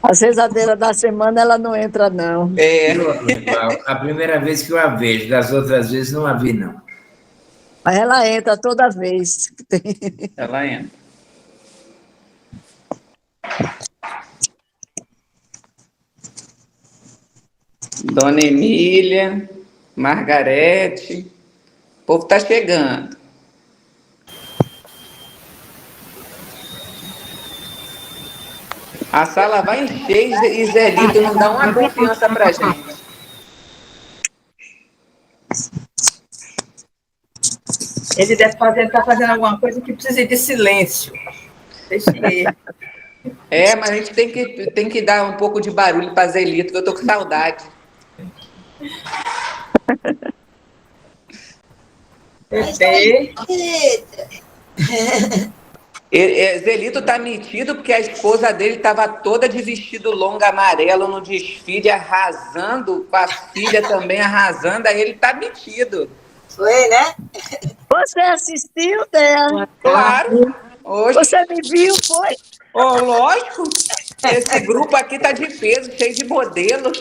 Às vezes a dela da semana ela não entra, não. A primeira vez que eu a vejo, das outras vezes não a vi, não. Mas ela entra toda vez. Ela entra. Dona Emília, Margarete, o povo está chegando. A sala vai encher e Zelito não dá uma confiança pra gente. Ele deve estar fazendo alguma coisa que precisa de silêncio. Deixa ele. Mas a gente tem que dar um pouco de barulho para Zelito, que eu tô com saudade. Zelito tá metido porque a esposa dele estava toda de vestido longo amarelo no desfile, arrasando, com a filha também arrasando, aí ele tá metido. Foi, né? Você assistiu dela? Claro. Oxe. Você me viu, foi? Lógico. Esse grupo aqui tá de peso, cheio de modelo.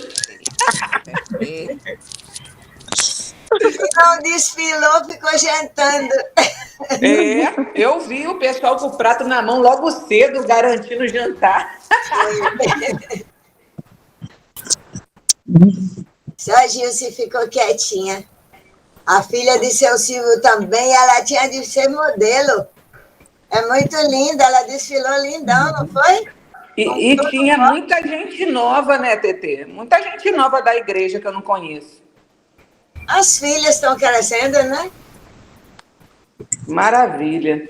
Não desfilou, ficou jantando. Eu vi o pessoal com o prato na mão logo cedo, garantindo o jantar. Só a Gilce ficou quietinha. A filha de seu Silvio também, ela tinha de ser modelo. É muito linda, ela desfilou lindão, não foi? E tinha muita gente nova, né, Tetê? Muita gente nova da igreja que eu não conheço. As filhas estão crescendo, né? Maravilha.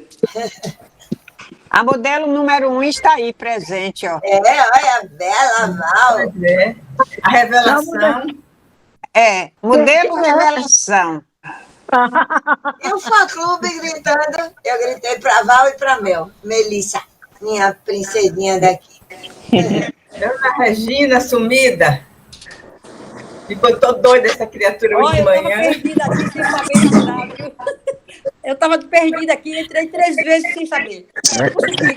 A modelo número 1 está aí presente, ó. Olha, a Bela Val. A revelação. Modelo revelação. E o fã-clube gritando, eu gritei para Val e para Melissa, minha princesinha daqui. Dona Regina sumida. Ficou toda doida essa criatura hoje de manhã. Eu estava perdida aqui sem saber nada. Eu estava perdida aqui, entrei 3 vezes sem saber.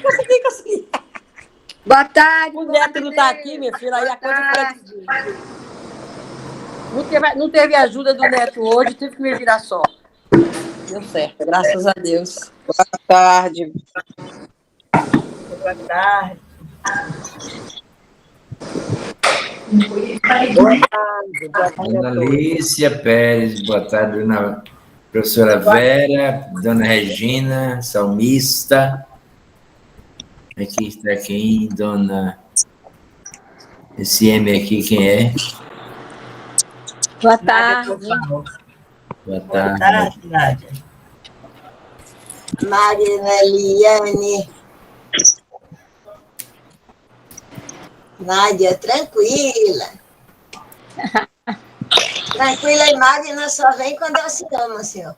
Consegui. Boa tarde. O Neto não está aqui, minha filha, aí a coisa foi. Não teve ajuda do Neto hoje, tive que me virar só. Deu certo, graças a Deus. Boa tarde. Boa tarde. Dona Alicia Pérez, boa tarde, dona professora Vera, dona Regina, salmista. Aqui está quem? Dona... Esse M aqui, quem é? Boa tarde. Boa tarde. Nádia. Marina Eliane. Nádia, tranquila. Tranquila e Magna só vem quando eu se ama, senhor.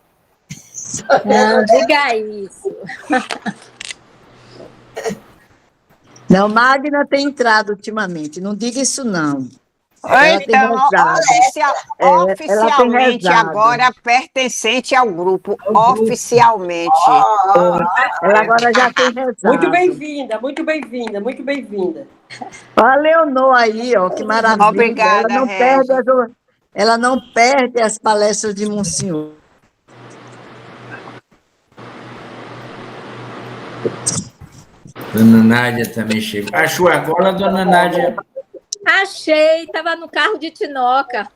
Não, diga isso. Não, Magna tem entrado ultimamente, não diga isso, não. Então, oficialmente agora pertencente ao grupo, oficialmente. Ela agora já tem rezado. Muito bem-vinda, muito bem-vinda, muito bem-vinda. Olha a Leonor aí, ó, que maravilha. Obrigada, ela não perde as palestras de Monsenhor. Dona Nádia também chegou. Achou agora, dona Nádia? Achei, estava no carro de Tinoca.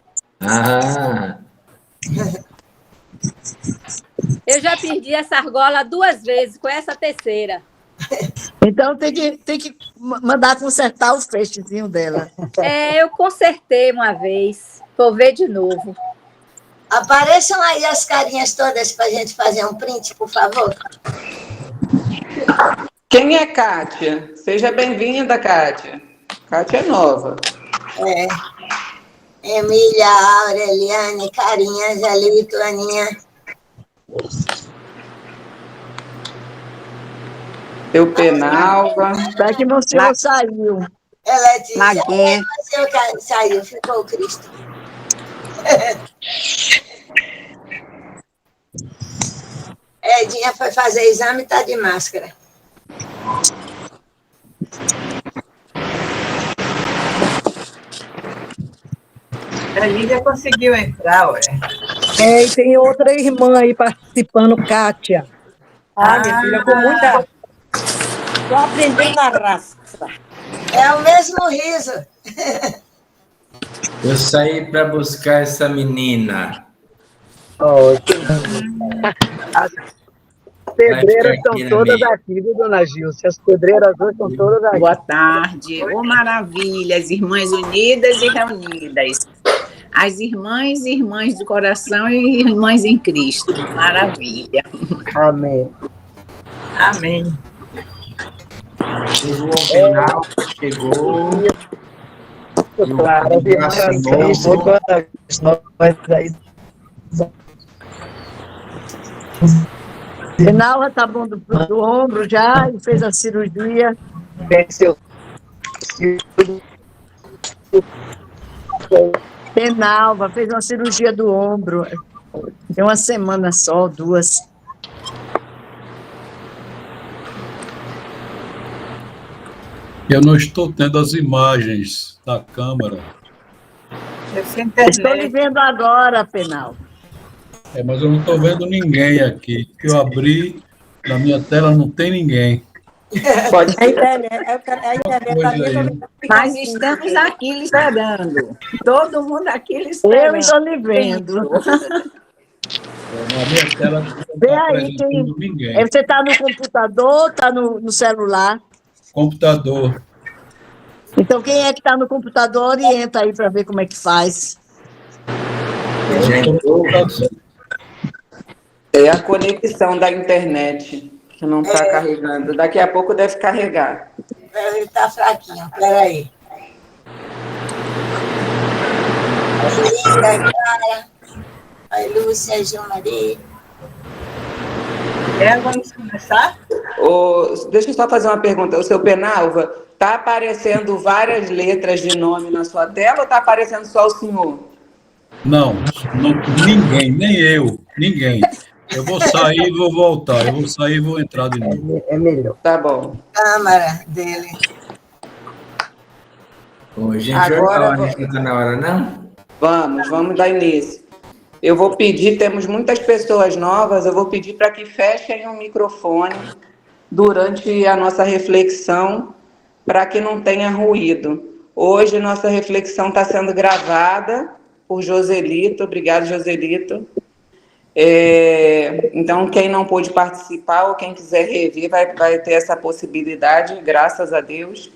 Eu já perdi essa argola 2 vezes, com essa terceira. Então tem que mandar consertar o feixezinho dela. Eu consertei uma vez, vou ver de novo. Apareçam aí as carinhas todas para a gente fazer um print, por favor. Quem é Kátia? Seja bem-vinda, Kátia. Kátia é nova. Emília, Aureliane, Carinha, Zelito, Aninha. Seu Penalva. Será que o senhor saiu? Letícia, saiu, ficou o Cristo. Edinha foi fazer exame e está de máscara. A Lídia conseguiu entrar, ué. É, e tem outra irmã aí participando, Kátia. Ah, minha filha, com muita. Estou aprendendo na raça. É o mesmo riso. Eu saí para buscar essa menina. As Vai pedreiras ficar estão aqui na todas minha. aqui, viu, dona Gilce? As pedreiras hoje estão todas aqui. Boa tarde. Ô, maravilha, as irmãs unidas e reunidas. As irmãs, irmãs do coração e irmãs em Cristo. Maravilha. Amém. Amém. Chegou ao final, chegou. Claro, as irmãs em Cristo, enquanto nós aí. Penalva tá bom do ombro já e fez a cirurgia. Venceu. Penalva fez uma cirurgia do ombro. Tem uma semana só, 2. Eu não estou tendo as imagens da câmera. Deve ser Estou lhe internet. vendo agora, Penalva. Mas eu não estou vendo ninguém aqui. Que eu abri, na minha tela não tem ninguém. Pode A internet, a internet Coisa ali, aí. Mas estamos aqui lhe esperando. Todo mundo aqui lhe Eu esperando. estou lhe vendo. Na minha tela não Vê está aí quem. apresentando ninguém. Você está no computador, está no celular. Computador. Então, quem é que está no computador, orienta aí para ver como é que faz. Já entrou. É a conexão da internet que não está carregando. Daqui a pouco deve carregar. Ele está fraquinho, peraí. Linda, Clara. Oi, Lúcia, João Maria. Vamos começar? Deixa eu só fazer uma pergunta. O seu Penalva, está aparecendo várias letras de nome na sua tela ou está aparecendo só o senhor? Não, ninguém, nem eu, ninguém. Eu vou sair e vou voltar. Eu vou sair e vou entrar de novo. É melhor. Tá bom. Câmara dele. Ô, gente, Agora olha, não está na hora, não? Vamos dar início. Eu vou pedir, temos muitas pessoas novas, eu vou pedir para que fechem o microfone durante a nossa reflexão, para que não tenha ruído. Hoje, nossa reflexão está sendo gravada por Joselito. Obrigado, Joselito. Então, quem não pôde participar ou quem quiser rever vai ter essa possibilidade, graças a Deus.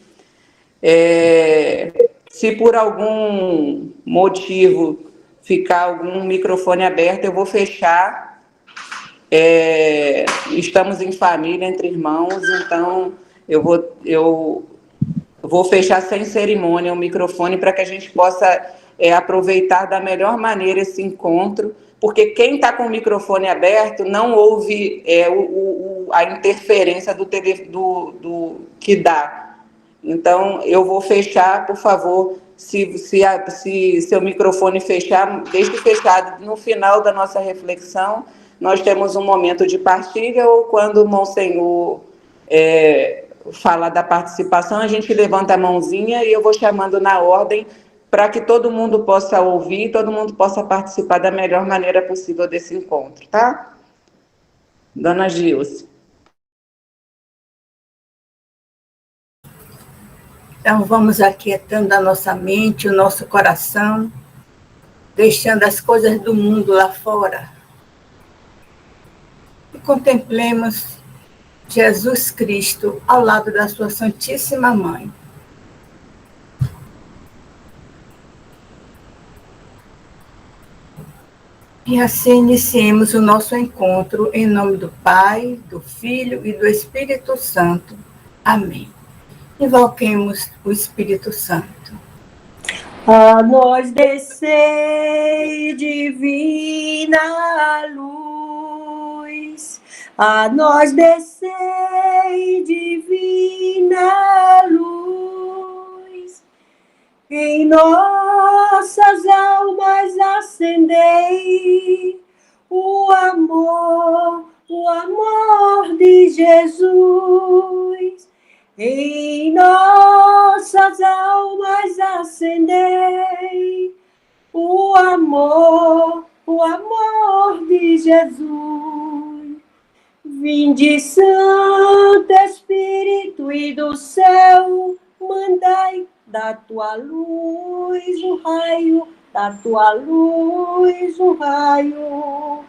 Se por algum motivo ficar algum microfone aberto, eu vou fechar. Estamos em família, entre irmãos, então eu vou fechar sem cerimônia o microfone para que a gente possa aproveitar da melhor maneira esse encontro, porque quem está com o microfone aberto não ouve a interferência do que dá. Então, eu vou fechar, por favor, se seu microfone fechar, deixe fechado. No final da nossa reflexão, nós temos um momento de partilha, ou quando o Monsenhor falar da participação, a gente levanta a mãozinha e eu vou chamando na ordem para que todo mundo possa ouvir, todo mundo possa participar da melhor maneira possível desse encontro, tá? Dona Gilce. Então, vamos aquietando a nossa mente, o nosso coração, deixando as coisas do mundo lá fora. E contemplemos Jesus Cristo ao lado da sua Santíssima Mãe. E assim iniciemos o nosso encontro em nome do Pai, do Filho e do Espírito Santo. Amém. Invoquemos o Espírito Santo. A nós descei, divina luz. A nós descei, divina luz. Em nossas almas acendei o amor de Jesus. Em nossas almas acendei o o amor de Jesus. Vinde, Santo Espírito, e do céu mandai da tua luz o raio, da tua luz o raio.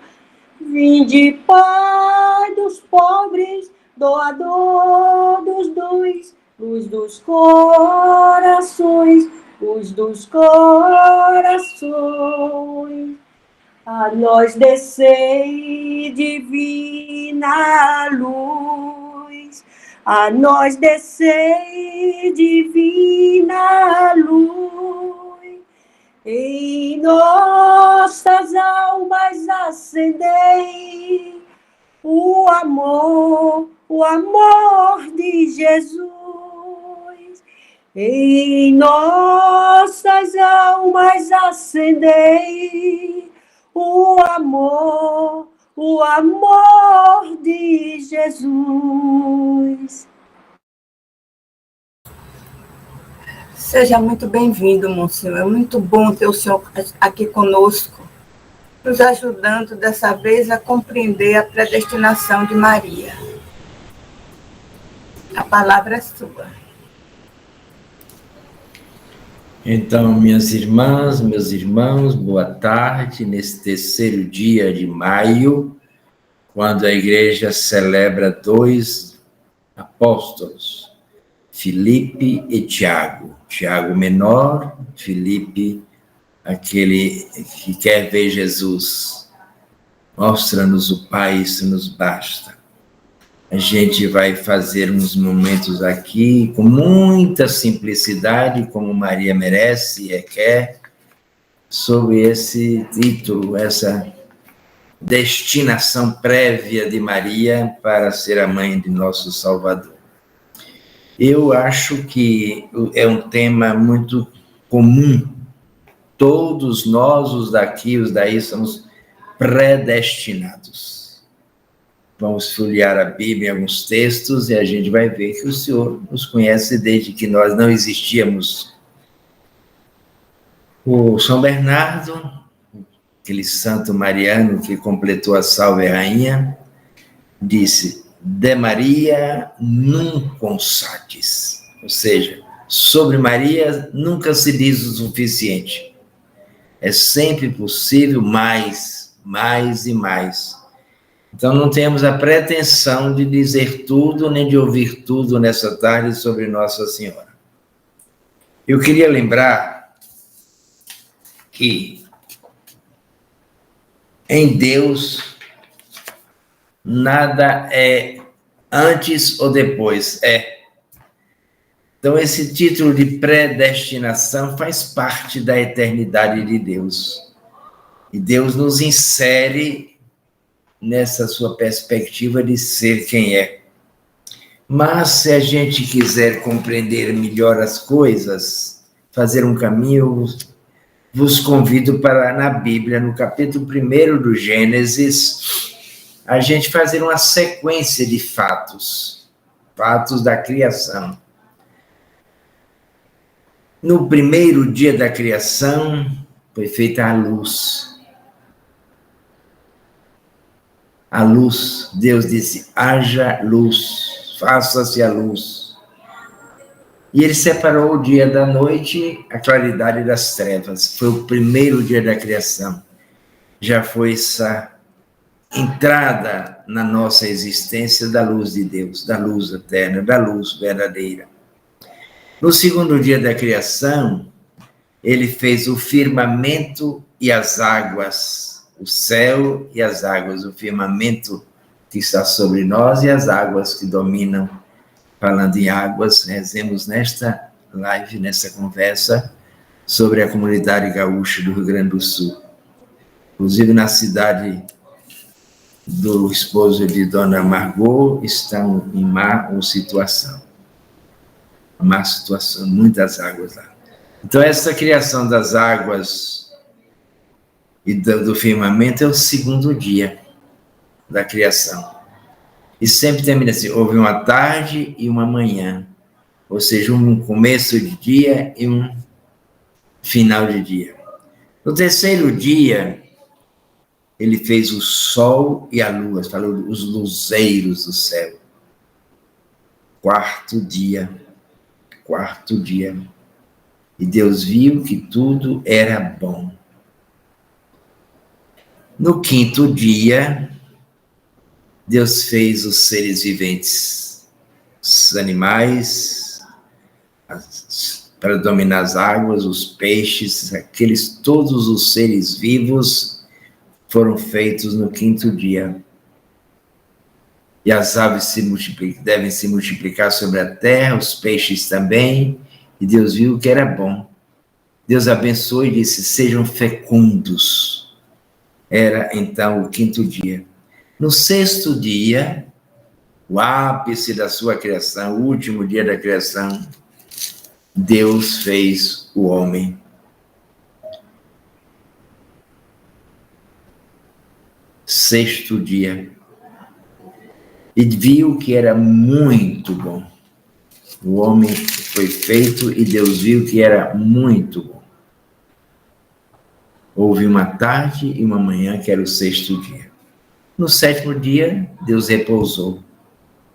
Vinde, Pai dos pobres, doador dos dons, luz dos corações, luz dos corações. A nós descei divina luz, a nós descei divina luz, em nossas almas acendei o amor de Jesus. Em nossas almas acendei o amor de Jesus. Seja muito bem-vindo, Monsenhor. É muito bom ter o senhor aqui conosco, nos ajudando dessa vez a compreender a predestinação de Maria. A palavra é sua. Então, minhas irmãs, meus irmãos, boa tarde, nesse terceiro dia de maio, quando a igreja celebra 2 apóstolos, Filipe e Tiago. Tiago menor, Filipe, aquele que quer ver Jesus. Mostra-nos o Pai, isso nos basta. A gente vai fazer uns momentos aqui com muita simplicidade, como Maria merece e requer, sobre esse título, essa destinação prévia de Maria para ser a mãe de nosso Salvador. Eu acho que é um tema muito comum. Todos nós, os daqui, os daí, somos predestinados. Vamos folhear a Bíblia em alguns textos e a gente vai ver que o Senhor nos conhece desde que nós não existíamos. O São Bernardo, aquele santo mariano que completou a Salve Rainha, disse: de Maria nunc satis. Ou seja, sobre Maria nunca se diz o suficiente. É sempre possível mais e mais. Então, não temos a pretensão de dizer tudo, nem de ouvir tudo nessa tarde sobre Nossa Senhora. Eu queria lembrar que em Deus nada é antes ou depois, é. Então, esse título de predestinação faz parte da eternidade de Deus. E Deus nos insere nessa sua perspectiva de ser quem é. Mas, se a gente quiser compreender melhor as coisas, fazer um caminho, vos convido para, na Bíblia, no capítulo 1 do Gênesis, a gente fazer uma sequência de fatos da criação. No primeiro dia da criação, foi feita a luz. A luz, Deus disse: haja luz, faça-se a luz. E ele separou o dia da noite, a claridade das trevas. Foi o primeiro dia da criação. Já foi essa entrada na nossa existência da luz de Deus, da luz eterna, da luz verdadeira. No segundo dia da criação, ele fez o firmamento e as águas, o céu e as águas, o firmamento que está sobre nós e as águas que dominam. Falando em águas, rezemos nesta live, nessa conversa, sobre a comunidade gaúcha do Rio Grande do Sul. Inclusive, na cidade do esposo de Dona Margot, estão em má situação. Má situação, muitas águas lá. Então, essa criação das águas e do firmamento é o segundo dia da criação. E sempre termina assim: houve uma tarde e uma manhã. Ou seja, um começo de dia e um final de dia. No terceiro dia, ele fez o sol e a lua, falou os luzeiros do céu. Quarto dia. E Deus viu que tudo era bom. No quinto dia, Deus fez os seres viventes, os animais, para dominar as águas, os peixes, todos os seres vivos foram feitos no quinto dia. E as aves devem se multiplicar sobre a terra, os peixes também, e Deus viu que era bom. Deus abençoou e disse, sejam fecundos. Era então o quinto dia. No sexto dia, o ápice da sua criação, o último dia da criação, Deus fez o homem. Sexto dia. E viu que era muito bom. O homem foi feito e Deus viu que era muito bom. Houve uma tarde e uma manhã, que era o sexto dia. No sétimo dia, Deus repousou.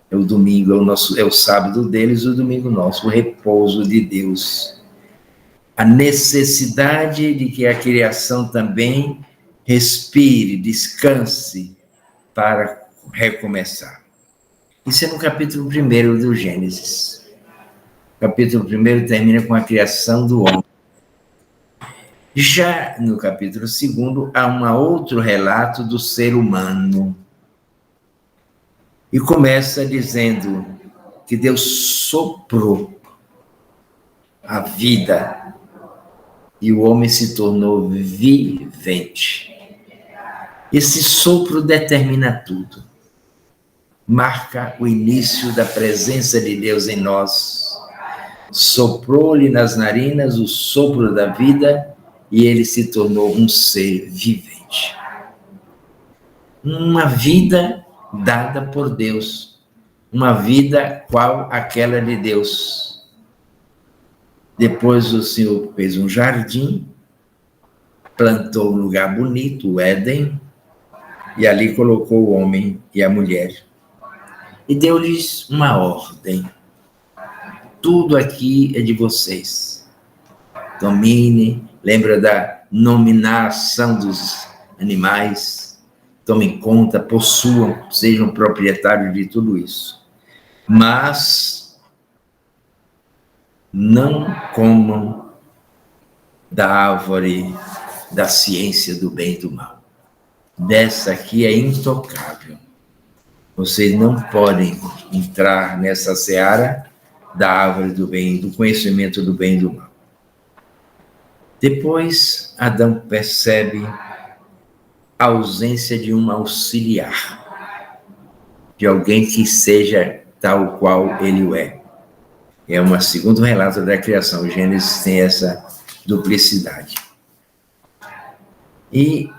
É o domingo, é o sábado deles, o domingo nosso, o repouso de Deus. A necessidade de que a criação também respire, descanse para recomeçar. Isso é no capítulo 1 do Gênesis. O capítulo 1 termina com a criação do homem. Já no capítulo 2 há um outro relato do ser humano. E começa dizendo que Deus soprou a vida e o homem se tornou vivente. Esse sopro determina tudo. Marca o início da presença de Deus em nós. Soprou-lhe nas narinas o sopro da vida e ele se tornou um ser vivente. Uma vida dada por Deus. Uma vida qual aquela de Deus. Depois o Senhor fez um jardim, plantou um lugar bonito, o Éden, e ali colocou o homem e a mulher. E deu-lhes uma ordem. Tudo aqui é de vocês. Domine, lembra da nominação dos animais, tomem conta, possuam, sejam proprietários de tudo isso. Mas não comam da árvore da ciência do bem e do mal. Dessa aqui é intocável. Vocês não podem entrar nessa seara da árvore do bem, do conhecimento do bem e do mal. Depois, Adão percebe a ausência de um auxiliar, de alguém que seja tal qual ele o é. É um segundo relato da criação. O Gênesis tem essa duplicidade. E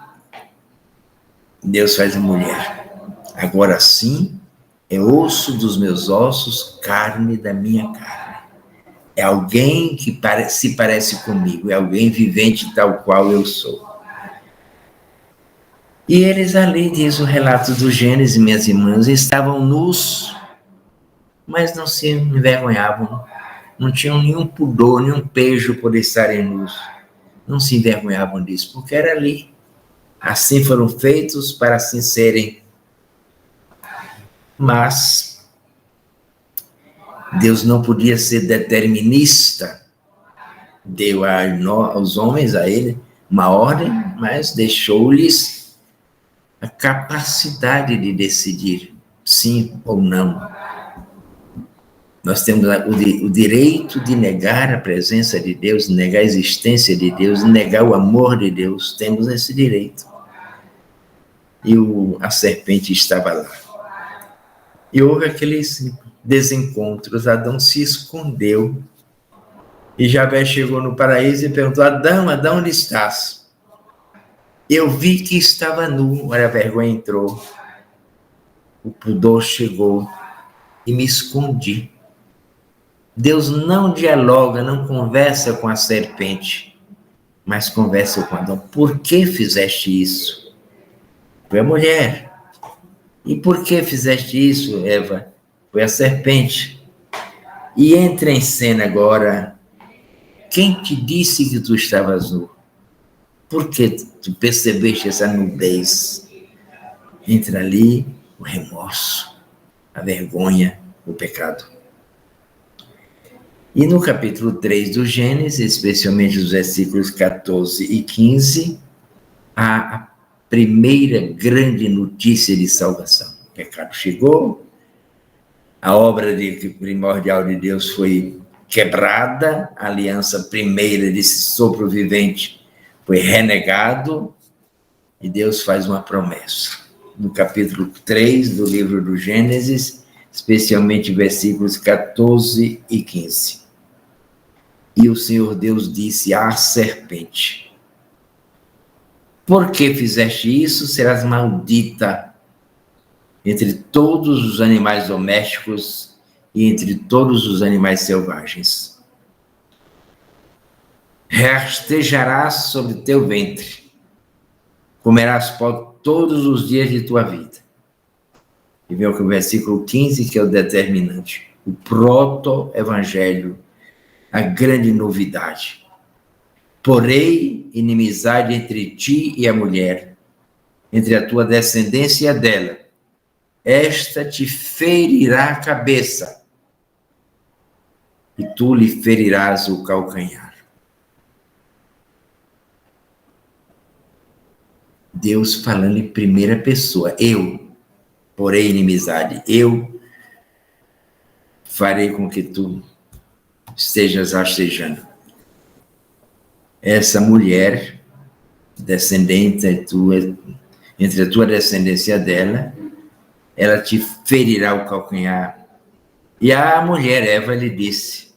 Deus faz a mulher. Agora sim, é osso dos meus ossos, carne da minha carne. É alguém que se parece comigo, é alguém vivente tal qual eu sou. E eles ali, diz o relato do Gênesis, minhas irmãs, estavam nus, mas não se envergonhavam, não tinham nenhum pudor, nenhum pejo por estarem nus. Não se envergonhavam disso, porque era ali. Assim foram feitos para assim serem. Mas Deus não podia ser determinista. Deu aos homens, a ele, uma ordem, mas deixou-lhes a capacidade de decidir sim ou não. Nós temos o direito de negar a presença de Deus, negar a existência de Deus, negar o amor de Deus. Temos esse direito. E a serpente estava lá. E houve aqueles desencontros. Adão se escondeu. E Javé chegou no paraíso e perguntou: Adão, onde estás? Eu vi que estava nu. Olha, a vergonha entrou. O pudor chegou e me escondi. Deus não dialoga, não conversa com a serpente. mas conversa com Adão. Por que fizeste isso? Foi a mulher. E por que fizeste isso, Eva? Foi a serpente. E entra em cena agora, quem te disse que tu estavas nu? Por que tu percebeste essa nudez? Entra ali o remorso, a vergonha, o pecado. E no capítulo 3 do Gênesis, especialmente os versículos 14 e 15, há a primeira grande notícia de salvação. O pecado chegou, a obra primordial de Deus foi quebrada, a aliança primeira desse sopro vivente foi renegado, e Deus faz uma promessa. No capítulo 3 do livro do Gênesis, especialmente versículos 14 e 15. E o Senhor Deus disse à serpente: por que fizeste isso? Serás maldita entre todos os animais domésticos e entre todos os animais selvagens. Rastejarás sobre teu ventre, comerás pó todos os dias de tua vida. E vem o versículo 15, que é o determinante. O proto-evangelho, a grande novidade. Porém, inimizade entre ti e a mulher, entre a tua descendência e a dela. Esta te ferirá a cabeça, e tu lhe ferirás o calcanhar. Deus falando em primeira pessoa. Eu, porém, inimizade, eu farei com que tu estejas rastejando. Essa mulher, descendente entre a tua descendência e a dela, ela te ferirá o calcanhar. E a mulher, Eva, lhe disse: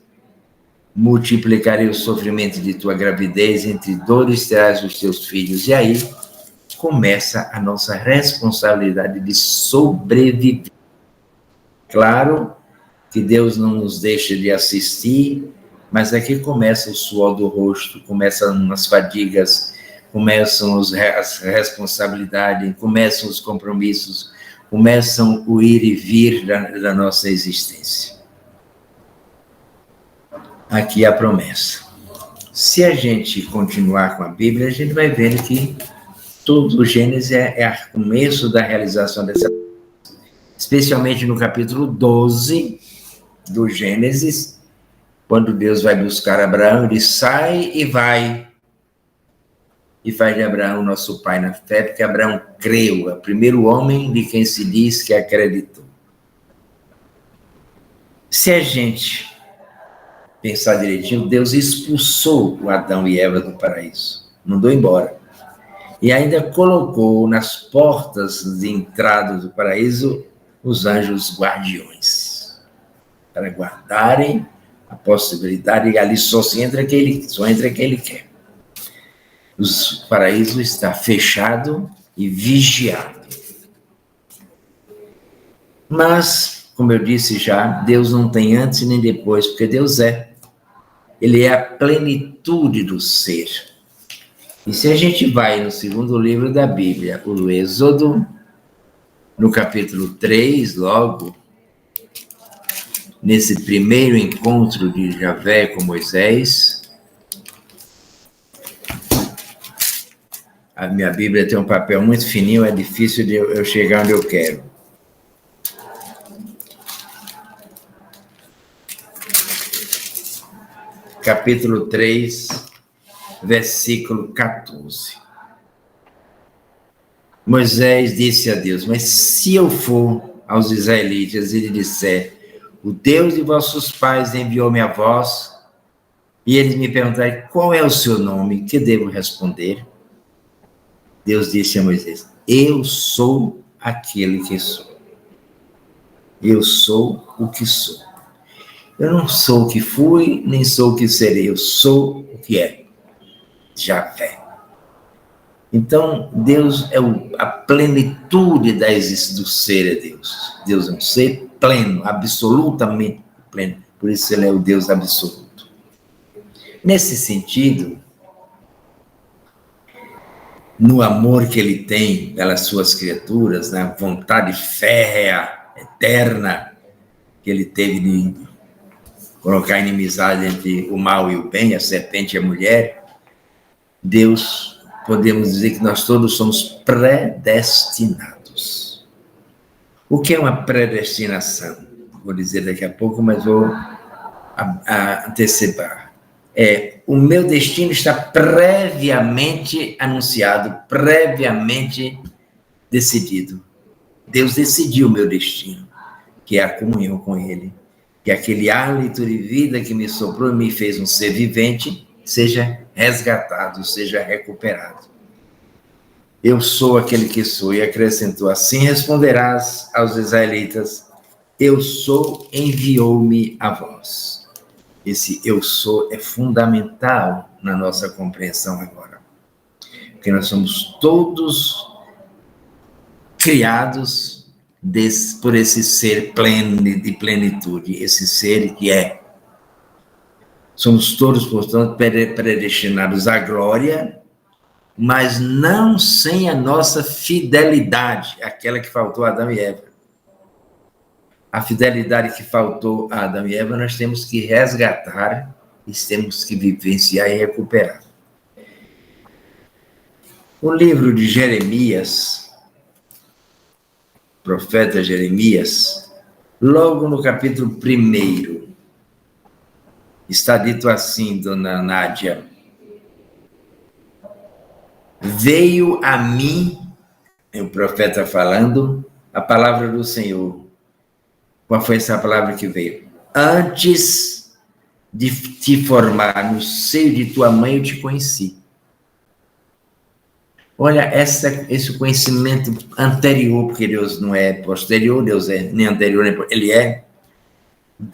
multiplicarei o sofrimento de tua gravidez, entre dores terás os teus filhos. E aí começa a nossa responsabilidade de sobreviver. Claro que Deus não nos deixa de assistir, mas aqui começa o suor do rosto, começam as fadigas, começam as responsabilidades, começam os compromissos, começam o ir e vir da nossa existência. Aqui a promessa. Se a gente continuar com a Bíblia, a gente vai vendo que todo o Gênesis é o começo da realização dessa, especialmente no capítulo 12 do Gênesis, quando Deus vai buscar Abraão, ele sai e vai, e faz de Abraão nosso pai na fé, porque Abraão creu, é o primeiro homem de quem se diz que acreditou. Se a gente pensar direitinho, Deus expulsou o Adão e Eva do paraíso, mandou embora. E ainda colocou nas portas de entrada do paraíso os anjos guardiões, para guardarem a possibilidade, e ali só entra quem ele quer. O paraíso está fechado e vigiado. Mas, como eu disse já, Deus não tem antes nem depois, porque Deus é. Ele é a plenitude do ser. E se a gente vai no segundo livro da Bíblia, o Êxodo, no capítulo 3, logo, nesse primeiro encontro de Javé com Moisés, a minha Bíblia tem um papel muito fininho, é difícil de eu chegar onde eu quero. Capítulo 3, versículo 14. Moisés disse a Deus: mas se eu for aos israelitas e lhe disser, o Deus de vossos pais enviou-me a vós, e eles me perguntarem, qual é o seu nome, que devo responder? Deus disse a Moisés: eu sou aquele que sou. Eu sou o que sou. Eu não sou o que fui, nem sou o que serei, eu sou o que é. Javé. Então, Deus é a plenitude do ser, é Deus. Deus é um ser pleno, absolutamente pleno. Por isso ele é o Deus absoluto. Nesse sentido, no amor que ele tem pelas suas criaturas, na vontade férrea, eterna, que ele teve de colocar inimizade entre o mal e o bem, a serpente e a mulher, Deus, podemos dizer que nós todos somos predestinados. O que é uma predestinação? Vou dizer daqui a pouco, mas vou antecipar. O meu destino está previamente anunciado, previamente decidido. Deus decidiu o meu destino, que é a comunhão com Ele, que aquele hálito de vida que me soprou e me fez um ser vivente, seja resgatado, seja recuperado. Eu sou aquele que sou, e acrescentou, assim responderás aos israelitas, eu sou, enviou-me a vós. Esse eu sou é fundamental na nossa compreensão agora, porque nós somos todos criados por esse ser pleno de plenitude, esse ser que é. Somos todos, portanto, predestinados à glória, mas não sem a nossa fidelidade, aquela que faltou a Adão e Eva. A fidelidade que faltou a Adão e Eva, nós temos que resgatar e temos que vivenciar e recuperar. O livro de Jeremias, profeta Jeremias, logo no capítulo 1, está dito assim, dona Nádia, veio a mim, é o profeta falando, a palavra do Senhor. Qual foi essa palavra que veio? Antes de te formar no seio de tua mãe, eu te conheci. Olha, esse conhecimento anterior, porque Deus não é posterior, Deus é nem anterior, nem ele é.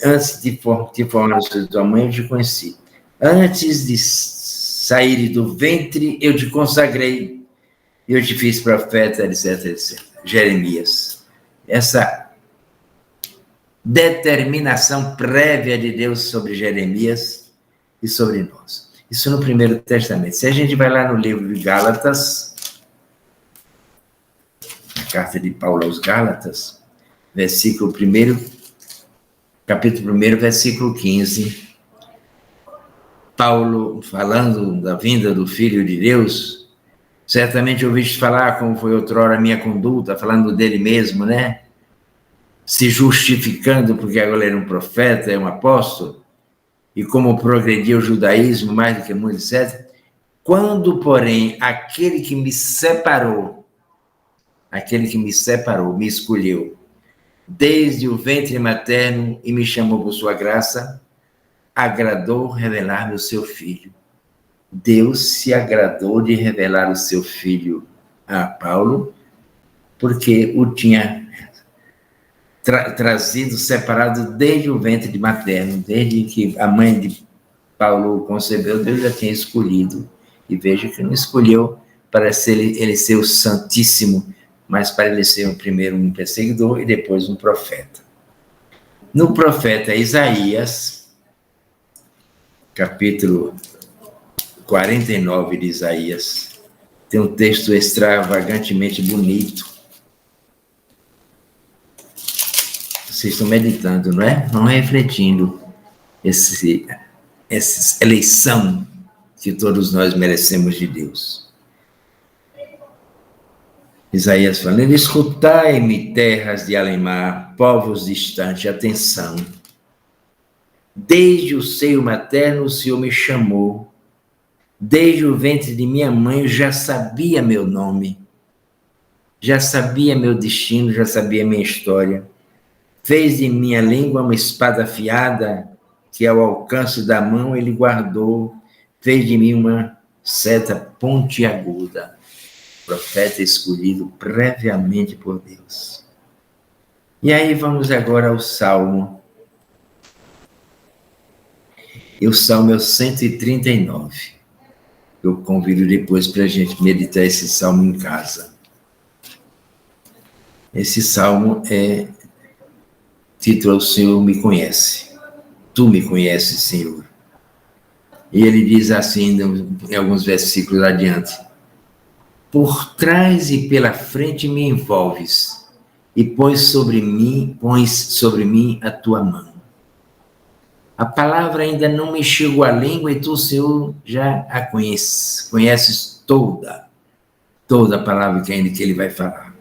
Antes de te formar no seio de tua mãe, eu te conheci. Antes de sair do ventre, eu te consagrei. Eu te fiz profeta, etc, etc. Jeremias. Essa determinação prévia de Deus sobre Jeremias e sobre nós. Isso no Primeiro Testamento. Se a gente vai lá no livro de Gálatas, a carta de Paulo aos Gálatas, capítulo 1, versículo 15, Paulo, falando da vinda do Filho de Deus, certamente ouviste falar como foi outrora a minha conduta, falando dele mesmo, né? Se justificando, porque agora ele é um profeta, é um apóstolo, e como progredia o judaísmo mais do que muitos, etc. Quando, porém, aquele que me separou, me escolheu, desde o ventre materno e me chamou por sua graça, agradou revelar-me o seu Filho. Deus se agradou de revelar o seu Filho a Paulo, porque o tinha trazido, separado desde o ventre materno, desde que a mãe de Paulo o concebeu, Deus já tinha escolhido, e veja que não escolheu para ele ser o Santíssimo, mas para ele ser primeiro um perseguidor e depois um profeta. No profeta Isaías, capítulo 49 de Isaías, tem um texto extravagantemente bonito. Vocês estão meditando, não é? Não refletindo essa eleição que todos nós merecemos de Deus. Isaías falando, escutai-me, terras de além-mar, povos distantes, atenção. Desde o seio materno o Senhor me chamou, desde o ventre de minha mãe eu já sabia meu nome, já sabia meu destino, já sabia minha história. Fez de minha língua uma espada afiada, que ao alcance da mão ele guardou, fez de mim uma seta pontiaguda. Profeta escolhido previamente por Deus. E aí vamos agora ao Salmo. E o Salmo é o 139. Eu convido depois para a gente meditar esse Salmo em casa. Esse Salmo é título: O Senhor me conhece. Tu me conheces, Senhor. E ele diz assim, em alguns versículos adiante: por trás e pela frente me envolves, e pões sobre mim a tua mão. A palavra ainda não me chegou à língua e tu, Senhor, já a conheces toda a palavra que ele vai falar.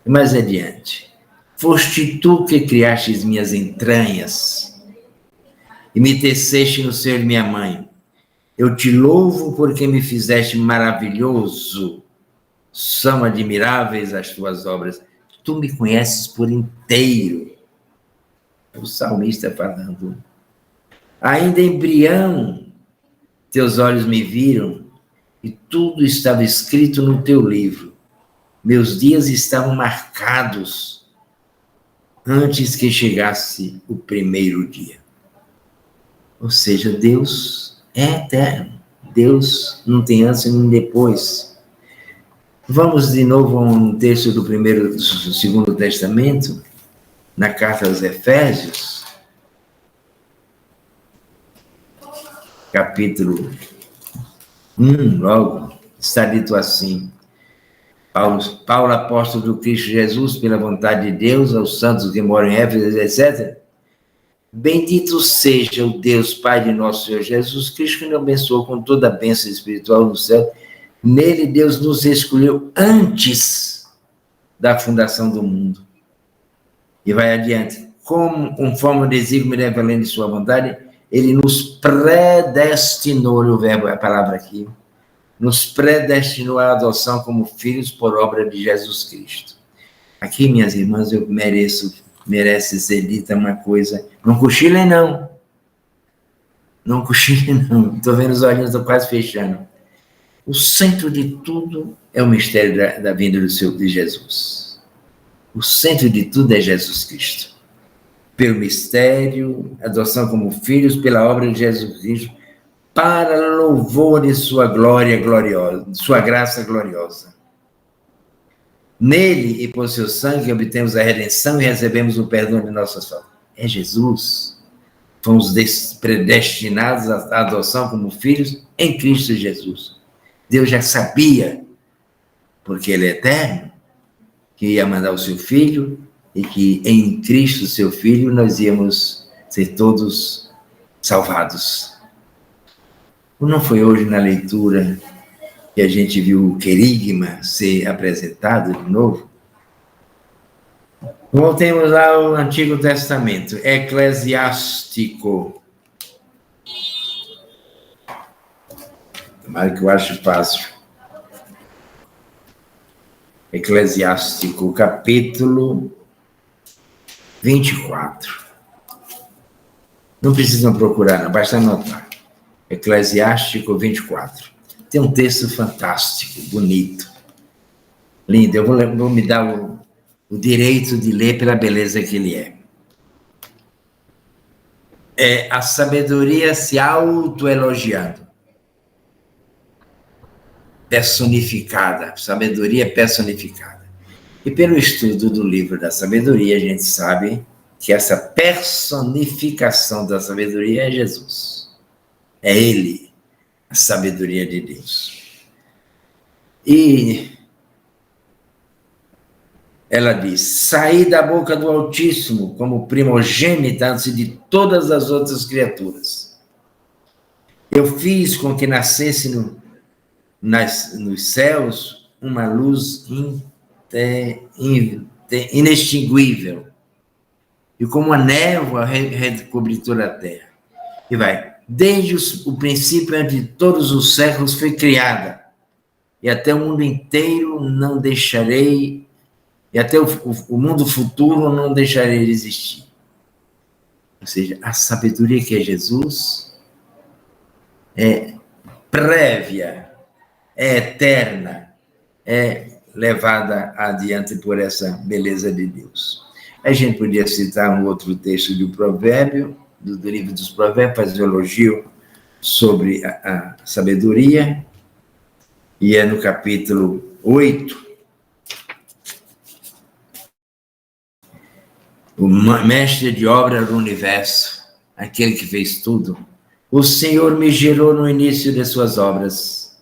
Mais adiante, foste tu que criastes minhas entranhas e me teceste no seio de minha mãe. Eu te louvo porque me fizeste maravilhoso, são admiráveis as tuas obras. Tu me conheces por inteiro. O salmista falando. Ainda embrião, teus olhos me viram e tudo estava escrito no teu livro. Meus dias estavam marcados antes que chegasse o primeiro dia. Ou seja, Deus é eterno. Deus não tem antes nem depois. Vamos de novo a um texto do Segundo Testamento, na carta aos Efésios, capítulo 1, logo, está dito assim: Paulo, apóstolo do Cristo Jesus, pela vontade de Deus, aos santos que moram em Éfeso, etc. Bendito seja o Deus, Pai de nosso Senhor Jesus Cristo, que nos abençoou com toda a bênção espiritual no céu. Nele, Deus nos escolheu antes da fundação do mundo. E vai adiante. Conforme o desígnio benevolente de sua vontade, ele nos predestinou, o verbo, a palavra aqui, nos predestinou à adoção como filhos por obra de Jesus Cristo. Aqui, minhas irmãs, eu merece ser dita uma coisa. Não cochilem, não. Não cochilem, não. Estou vendo os olhinhos, estou quase fechando. O centro de tudo é o mistério da vinda de Jesus. O centro de tudo é Jesus Cristo. Pelo mistério, adoção como filhos, pela obra de Jesus Cristo, para louvor de sua glória gloriosa, de sua graça gloriosa. Nele e por seu sangue obtemos a redenção e recebemos o perdão de nossas faltas. É Jesus. Fomos predestinados à adoção como filhos em Cristo Jesus. Deus já sabia, porque ele é eterno, que ia mandar o seu Filho e que em Cristo, seu Filho, nós íamos ser todos salvados. Não foi hoje na leitura que a gente viu o querigma ser apresentado de novo? Voltemos ao Antigo Testamento, Eclesiástico. Tomara que eu acho fácil. Eclesiástico, capítulo 24. Não precisam procurar, não, basta anotar. Eclesiástico 24. Tem um texto fantástico, bonito, lindo. Eu vou me dar o direito de ler pela beleza que ele é. É a sabedoria se autoelogiando. Personificada, sabedoria personificada. E pelo estudo do livro da sabedoria, a gente sabe que essa personificação da sabedoria é Jesus. É ele, a sabedoria de Deus. E ela diz: saí da boca do Altíssimo como primogênita antes de todas as outras criaturas. Eu fiz com que nascesse nos céus uma luz inextinguível, e como a névoa recobriu toda a terra. E vai, desde o princípio, antes de todos os séculos, foi criada, e até o mundo inteiro não deixarei, e até o mundo futuro não deixarei de existir. Ou seja, a sabedoria que é Jesus é prévia, é eterna, é levada adiante por essa beleza de Deus. A gente podia citar um outro texto do provérbio, do livro dos provérbios, fazer um elogio sobre a sabedoria, e é no capítulo 8, o mestre de obra do universo, aquele que fez tudo. O Senhor me gerou no início de suas obras.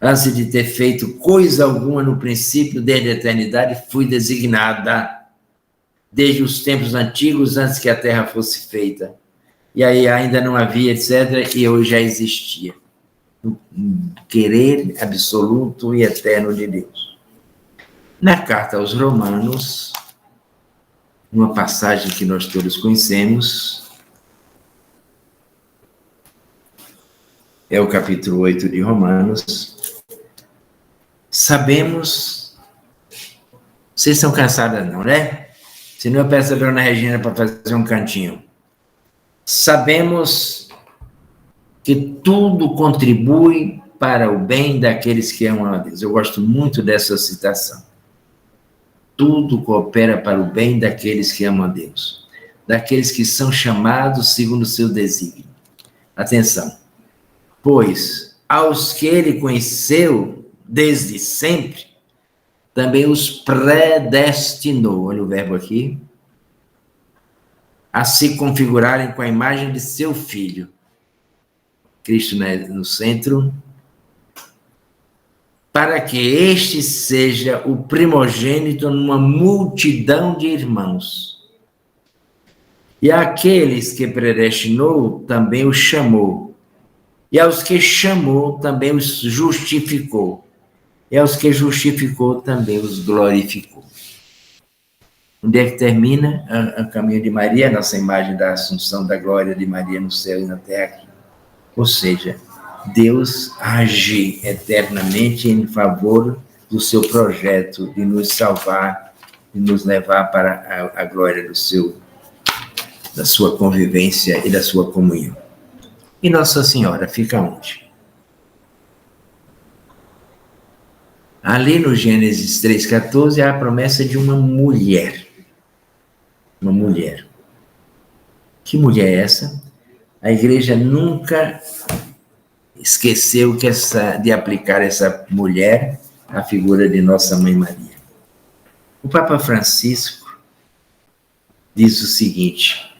Antes de ter feito coisa alguma no princípio, desde a eternidade, fui designada. Desde os tempos antigos, antes que a terra fosse feita. E aí ainda não havia, etc., e eu já existia. O querer absoluto e eterno de Deus. Na carta aos Romanos, uma passagem que nós todos conhecemos, é o capítulo 8 de Romanos. Sabemos, vocês estão cansadas não, né? Senão eu peço a dona Regina para fazer um cantinho. Sabemos que tudo contribui para o bem daqueles que amam a Deus. Eu gosto muito dessa citação. Tudo coopera para o bem daqueles que amam a Deus. Daqueles que são chamados segundo o seu desígnio. Atenção. Pois, aos que ele conheceu desde sempre, também os predestinou, olha o verbo aqui, a se configurarem com a imagem de seu Filho. Cristo no centro, para que este seja o primogênito numa multidão de irmãos. E aqueles que predestinou, também os chamou. E aos que chamou, também os justificou. E aos que justificou, também os glorificou. Onde é que termina o caminho de Maria? Nossa imagem da assunção da glória de Maria no céu e na terra. Ou seja, Deus age eternamente em favor do seu projeto de nos salvar, de nos levar para a glória da sua convivência e da sua comunhão. E Nossa Senhora fica onde? Ali no Gênesis 3,14 há a promessa de uma mulher. Uma mulher. Que mulher é essa? A igreja nunca esqueceu de aplicar essa mulher à figura de Nossa Mãe Maria. O Papa Francisco diz o seguinte,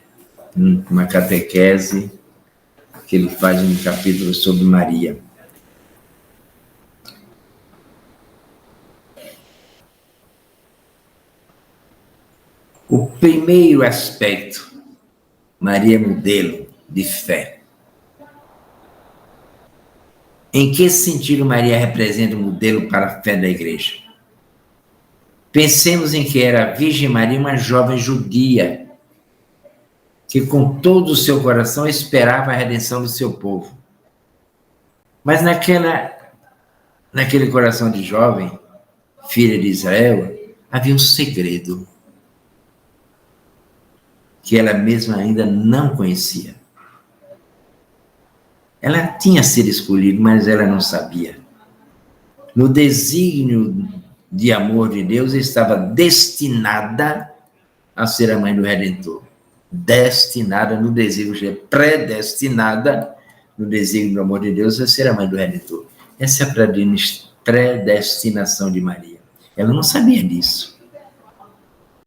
numa catequese que ele faz um capítulo sobre Maria. O primeiro aspecto, Maria modelo de fé. Em que sentido Maria representa o modelo para a fé da igreja? Pensemos em que era a Virgem Maria uma jovem judia, que com todo o seu coração esperava a redenção do seu povo. Mas naquele coração de jovem, filha de Israel, havia um segredo que ela mesma ainda não conhecia. Ela tinha sido escolhida, mas ela não sabia. No desígnio de amor de Deus, estava destinada a ser a mãe do Redentor. Destinada no desígnio, predestinada no desígnio do amor de Deus a ser a mãe do Redentor. Essa é a predestinação de Maria. Ela não sabia disso.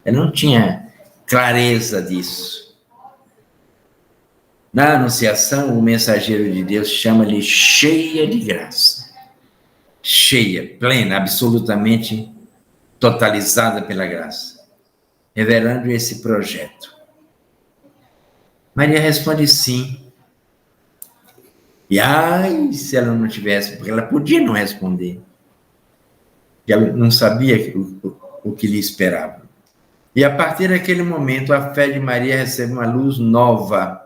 Ela não tinha clareza disso. Na Anunciação, o mensageiro de Deus chama-lhe cheia de graça. Cheia, plena, absolutamente totalizada pela graça. Revelando esse projeto. Maria responde sim. E ai, se ela não tivesse, porque ela podia não responder. Porque ela não sabia o que lhe esperava. E a partir daquele momento, a fé de Maria recebe uma luz nova.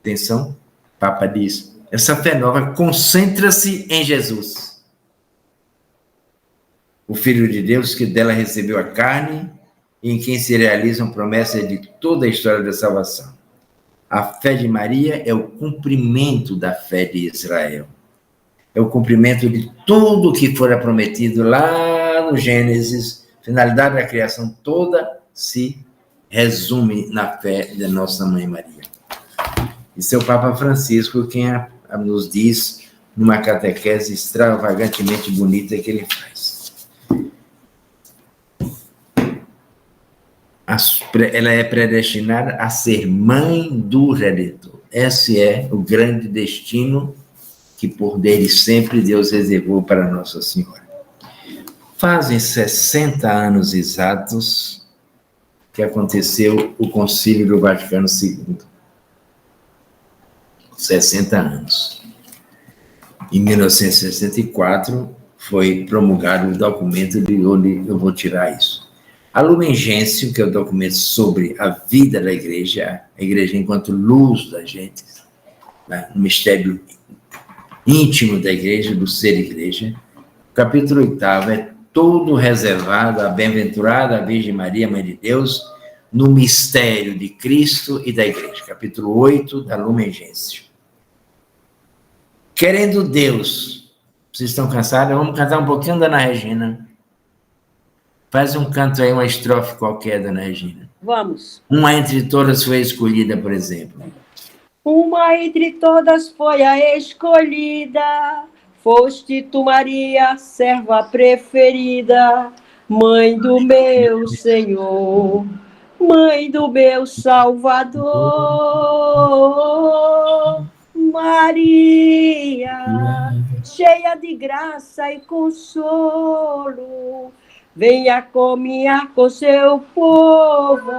Atenção, o Papa diz, essa fé nova concentra-se em Jesus. O Filho de Deus que dela recebeu a carne e em quem se realizam promessas de toda a história da salvação. A fé de Maria é o cumprimento da fé de Israel. É o cumprimento de tudo que fora prometido lá no Gênesis. Finalidade da criação toda se resume na fé de Nossa Mãe Maria. Isso é o Papa Francisco quem nos diz numa catequese extravagantemente bonita que ele faz. Ela é predestinada a ser mãe do Redentor. Esse é o grande destino que por desde sempre Deus reservou para Nossa Senhora. Fazem 60 anos exatos que aconteceu o Concílio do Vaticano II. 60 anos. Em 1964, foi promulgado o documento de onde eu vou tirar isso. A Lumen Gentium, que é o documento sobre a vida da igreja, a igreja enquanto luz da gente, né, o mistério íntimo da igreja, do ser igreja. O capítulo 8º é todo reservado à bem-aventurada Virgem Maria, Mãe de Deus, no mistério de Cristo e da igreja. Capítulo 8 da Lumen Gentium. Querendo Deus, vocês estão cansados? Vamos cantar um pouquinho da Ana Regina. Faz um canto aí, uma estrofe qualquer, Dona Regina. Vamos. Uma entre todas foi escolhida, por exemplo. Uma entre todas foi a escolhida, foste tu, Maria, serva preferida, mãe do meu Senhor, mãe do meu Salvador. Maria, cheia de graça e consolo, venha caminhar com seu povo,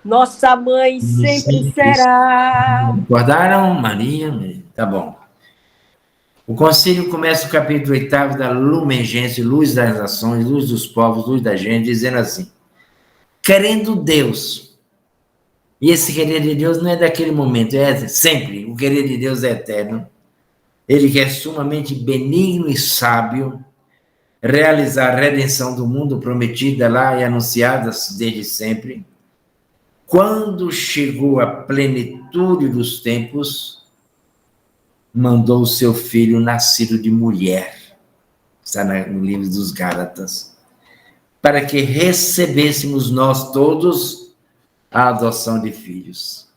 nossa mãe sempre será. Acordaram, Maria? Tá bom. O concílio começa o capítulo 8º da Lumen Gentium, luz das nações, luz dos povos, luz da gente, dizendo assim, querendo Deus. E esse querer de Deus não é daquele momento, é sempre. O querer de Deus é eterno. Ele que é sumamente benigno e sábio, realizar a redenção do mundo prometida lá e anunciada desde sempre. Quando chegou a plenitude dos tempos, mandou o seu filho nascido de mulher, está no livro dos Gálatas, para que recebêssemos nós todos a adoção de filhos.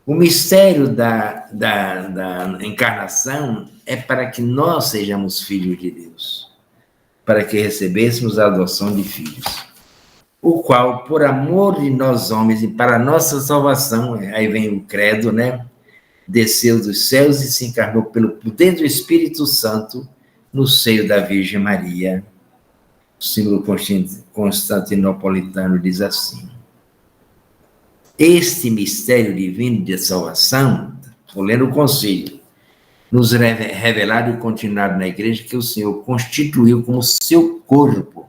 O mistério da encarnação é para que nós sejamos filhos de Deus, para que recebêssemos a adoção de filhos, o qual, por amor de nós homens e para a nossa salvação, aí vem o credo, né? Desceu dos céus e se encarnou pelo poder do Espírito Santo no seio da Virgem Maria. O símbolo constantinopolitano diz assim, este mistério divino de salvação, estou lendo o concílio, nos revelado e continuado na igreja que o Senhor constituiu como seu corpo,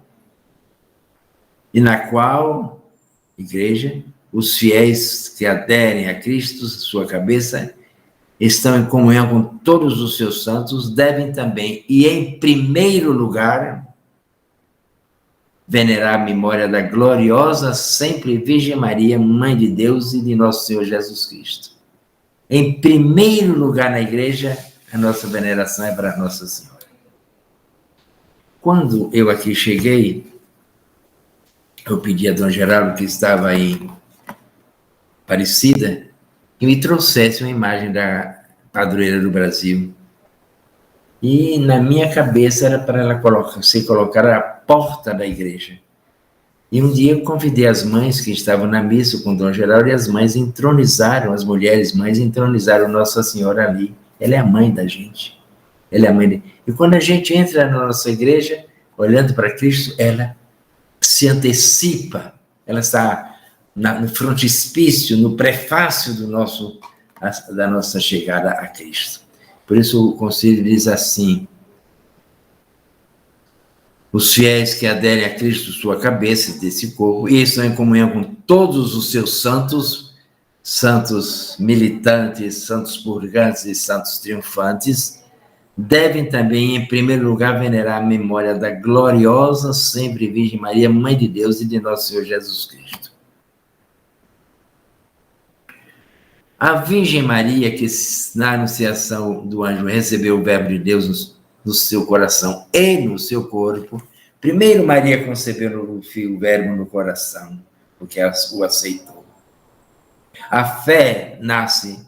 e na qual, igreja, os fiéis que aderem a Cristo, sua cabeça, estão em comunhão com todos os seus santos, devem também, e em primeiro lugar, venerar a memória da gloriosa sempre Virgem Maria, Mãe de Deus e de nosso Senhor Jesus Cristo. Em primeiro lugar na igreja, a nossa veneração é para Nossa Senhora. Quando eu aqui cheguei, eu pedi a Dom Geraldo, que estava aí, Aparecida, que me trouxesse uma imagem da padroeira do Brasil. E na minha cabeça era para ela ser colocada à porta da igreja. E um dia eu convidei as mães que estavam na missa com Dom Geraldo, e as mães entronizaram, as mulheres mães entronizaram Nossa Senhora ali. Ela é a mãe da gente. Ela é a mãe E quando a gente entra na nossa igreja, olhando para Cristo, ela se antecipa, ela está no frontispício, no prefácio da nossa chegada a Cristo. Por isso o concílio diz assim, os fiéis que aderem a Cristo, sua cabeça, desse corpo, e estão em comunhão com todos os seus santos, santos militantes, santos purgantes e santos triunfantes, devem também, em primeiro lugar, venerar a memória da gloriosa sempre Virgem Maria, Mãe de Deus e de nosso Senhor Jesus Cristo. A Virgem Maria, que na anunciação do anjo recebeu o verbo de Deus no seu coração e no seu corpo, primeiro Maria concebeu o verbo no coração, porque o aceitou. A fé nasce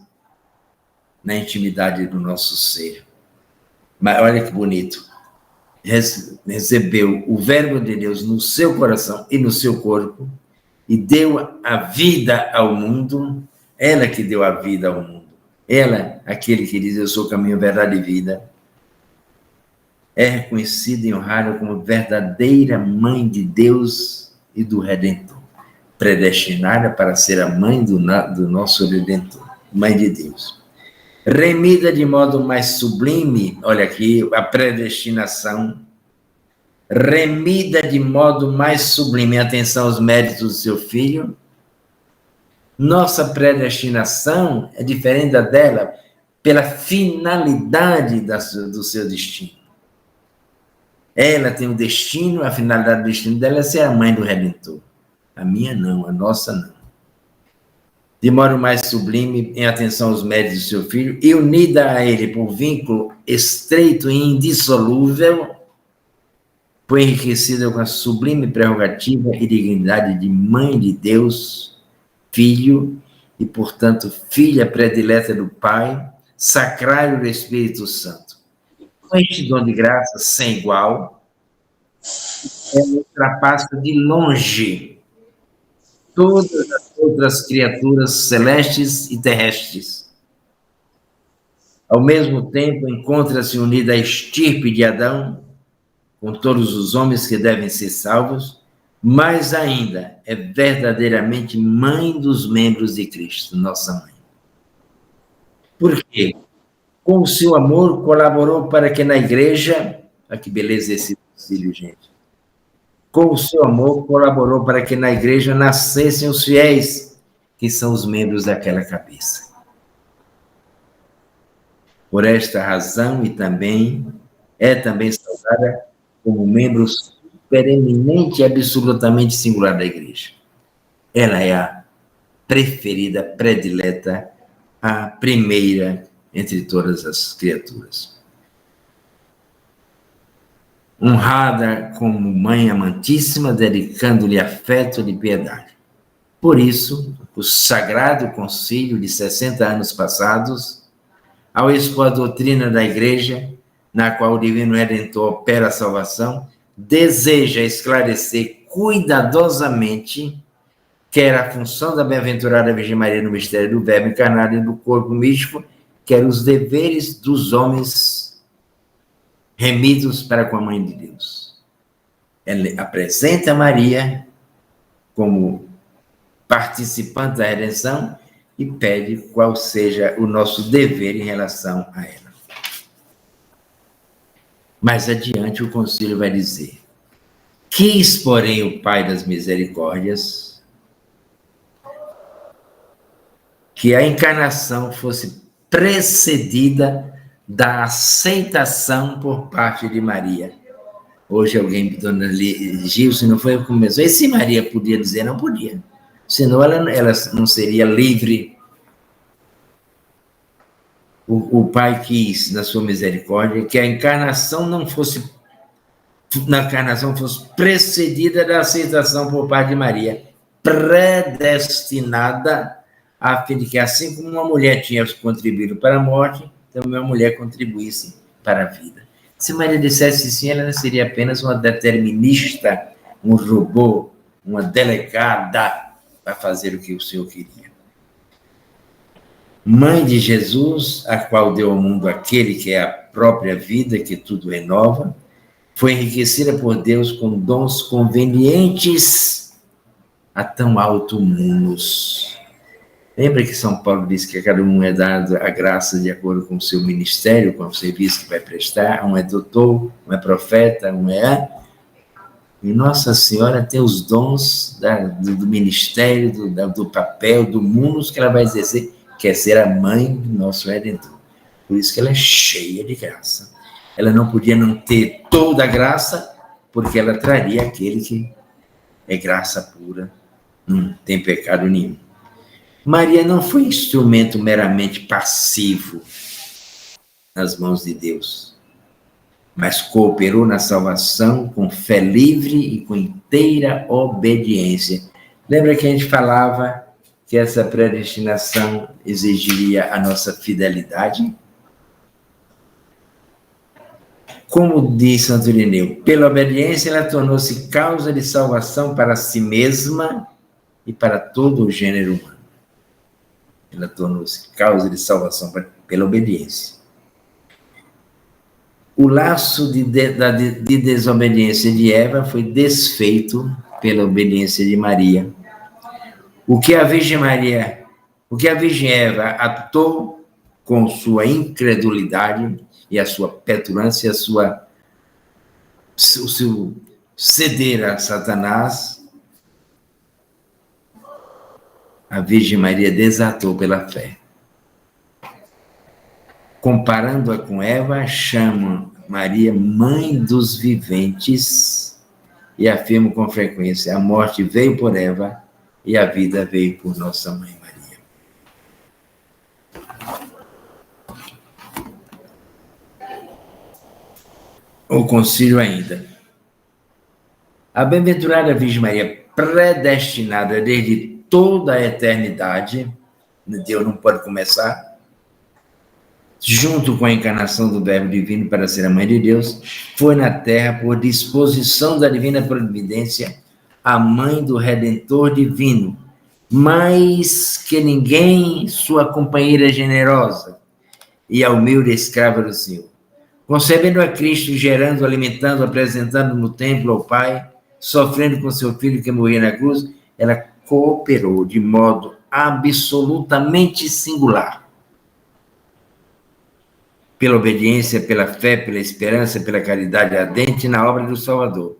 na intimidade do nosso ser. Mas olha que bonito. Recebeu o verbo de Deus no seu coração e no seu corpo e deu a vida ao mundo. Ela que deu a vida ao mundo. Ela, aquele que diz, eu sou caminho, verdade e vida, é reconhecida e honrada como verdadeira mãe de Deus e do Redentor, predestinada para ser a mãe do nosso Redentor, mãe de Deus. Remida de modo mais sublime, olha aqui, a predestinação, remida de modo mais sublime, atenção aos méritos do seu filho. Nossa predestinação é diferente da dela pela finalidade do seu destino. Ela tem um destino, a finalidade do destino dela é ser a mãe do Redentor. A minha não, a nossa não. De modo mais sublime, em atenção aos méritos do seu filho, e unida a ele por vínculo estreito e indissolúvel, foi enriquecida com a sublime prerrogativa e dignidade de mãe de Deus, filho, e, portanto, filha predileta do Pai, sacrário do Espírito Santo. Com este dom de graça sem igual, ela ultrapassa de longe todas as outras criaturas celestes e terrestres. Ao mesmo tempo, encontra-se unida à estirpe de Adão, com todos os homens que devem ser salvos, mas ainda é verdadeiramente mãe dos membros de Cristo, nossa mãe. Por quê? Com o seu amor, colaborou para que na igreja... Olha que beleza esse auxílio, gente. Com o seu amor, colaborou para que na igreja nascessem os fiéis, que são os membros daquela cabeça. Por esta razão, e também, é também saudada como membro supereminente e absolutamente singular da igreja. Ela é a preferida, predileta, a primeira entre todas as criaturas. Honrada como mãe amantíssima, dedicando-lhe afeto e piedade. Por isso, o Sagrado Concílio de 60 anos passados, ao expor a doutrina da Igreja, na qual o Divino Redentor opera a salvação, deseja esclarecer cuidadosamente quer a função da bem-aventurada Virgem Maria no mistério do Verbo encarnado e do corpo místico, quer os deveres dos homens remidos para com a Mãe de Deus. Ela apresenta Maria como participante da redenção e pede qual seja o nosso dever em relação a ela. Mais adiante, o concílio vai dizer: quis, porém, o Pai das Misericórdias que a encarnação fosse precedida da aceitação por parte de Maria. Hoje alguém, dona Gilson, não foi o que começou? E se Maria podia dizer? Não podia. Senão ela não seria livre. O Pai quis, na sua misericórdia, que a encarnação fosse precedida da aceitação por parte de Maria, predestinada a fim de que, assim como uma mulher tinha contribuído para a morte, também uma mulher contribuísse para a vida. Se Maria dissesse sim, ela não seria apenas uma determinista, um robô, uma delegada para fazer o que o Senhor queria. Mãe de Jesus, a qual deu ao mundo aquele que é a própria vida, que tudo renova, foi enriquecida por Deus com dons convenientes a tão alto munus. Lembra que São Paulo diz que a cada um é dado a graça de acordo com o seu ministério, com o serviço que vai prestar? Um é doutor, um é profeta, um é... E Nossa Senhora tem os dons do ministério, do papel, do munus que ela vai exercer, que é ser a mãe do nosso Redentor. Por isso que ela é cheia de graça. Ela não podia não ter toda a graça, porque ela traria aquele que é graça pura, não tem pecado nenhum. Maria não foi instrumento meramente passivo nas mãos de Deus, mas cooperou na salvação com fé livre e com inteira obediência. Lembra que a gente falava que essa predestinação exigiria a nossa fidelidade? Como diz Santo Irineu, pela obediência ela tornou-se causa de salvação para si mesma e para todo o gênero humano. Ela tornou-se causa de salvação pela obediência. O laço de desobediência de Eva foi desfeito pela obediência de Maria. O que a Virgem Eva atou com sua incredulidade e a sua petulância, o seu ceder a Satanás, a Virgem Maria desatou pela fé. Comparando-a com Eva, chama Maria mãe dos viventes e afirma com frequência: a morte veio por Eva e a vida veio por nossa mãe Maria. O concílio ainda. A bem-aventurada Virgem Maria, predestinada desde toda a eternidade, Deus não pode começar, junto com a encarnação do Verbo Divino para ser a Mãe de Deus, foi na Terra, por disposição da Divina Providência, a Mãe do Redentor Divino, mais que ninguém, sua companheira generosa e a humilde escrava do Senhor. Concebendo a Cristo, gerando, alimentando, apresentando no templo ao Pai, sofrendo com seu Filho que morria na cruz, ela cooperou de modo absolutamente singular, pela obediência, pela fé, pela esperança, pela caridade ardente na obra do Salvador,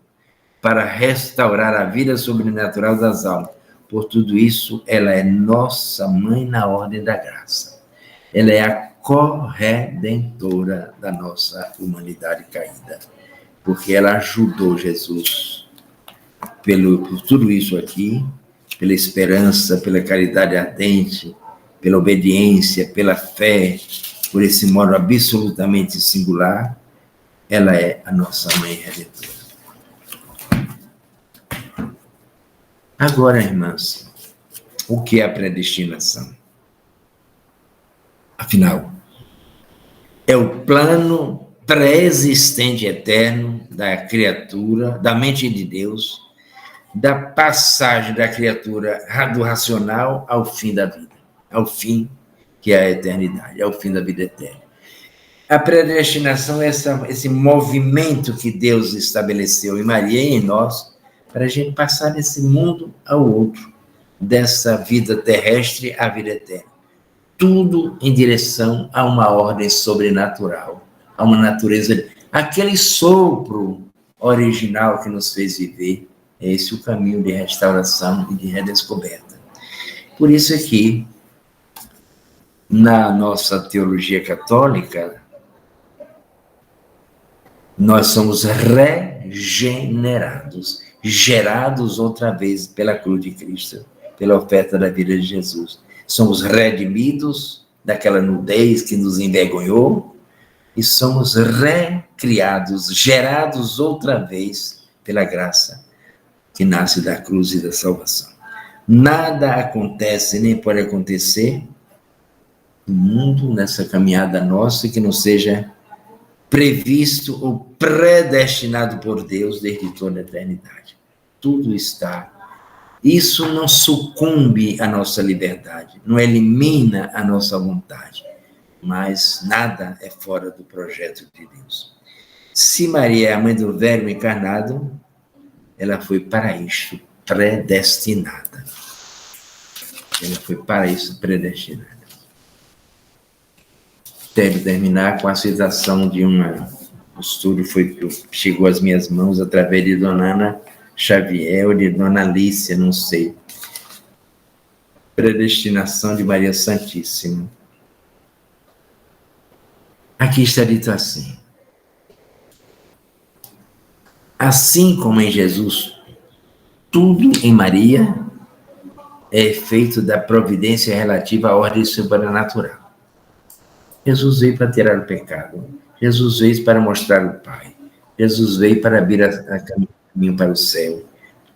para restaurar a vida sobrenatural das almas. Por tudo isso, ela é nossa mãe na ordem da graça. Ela é a corredentora da nossa humanidade caída, porque ela ajudou Jesus por tudo isso aqui, pela esperança, pela caridade ardente, pela obediência, pela fé, por esse modo absolutamente singular, ela é a nossa mãe redentora. Agora, irmãs, o que é a predestinação? Afinal, é o plano pré-existente eterno da criatura, da mente de Deus, da passagem da criatura do racional ao fim da vida, ao fim que é a eternidade, ao fim da vida eterna. A predestinação é esse movimento que Deus estabeleceu em Maria e em nós, para a gente passar desse mundo ao outro, dessa vida terrestre à vida eterna. Tudo em direção a uma ordem sobrenatural, a uma natureza, aquele sopro original que nos fez viver. É esse o caminho de restauração e de redescoberta. Por isso é que, na nossa teologia católica, nós somos regenerados, gerados outra vez pela cruz de Cristo, pela oferta da vida de Jesus. Somos redimidos daquela nudez que nos envergonhou e somos recriados, gerados outra vez pela graça que nasce da cruz e da salvação. Nada acontece, nem pode acontecer no mundo, nessa caminhada nossa, que não seja previsto ou predestinado por Deus desde toda a eternidade. Tudo está. Isso não sucumbe à nossa liberdade, não elimina a nossa vontade, mas nada é fora do projeto de Deus. Se Maria é a mãe do Verbo encarnado, ela foi para isso predestinada. Ela foi para isso predestinada. Quero terminar com a citação de um estudo que chegou às minhas mãos através de Dona Ana Xavier ou de Dona Alicia, não sei. Predestinação de Maria Santíssima. Aqui está dito assim: assim como em Jesus, tudo em Maria é efeito da providência relativa à ordem sobrenatural. Jesus veio para tirar o pecado. Jesus veio para mostrar o Pai. Jesus veio para abrir a caminho para o céu.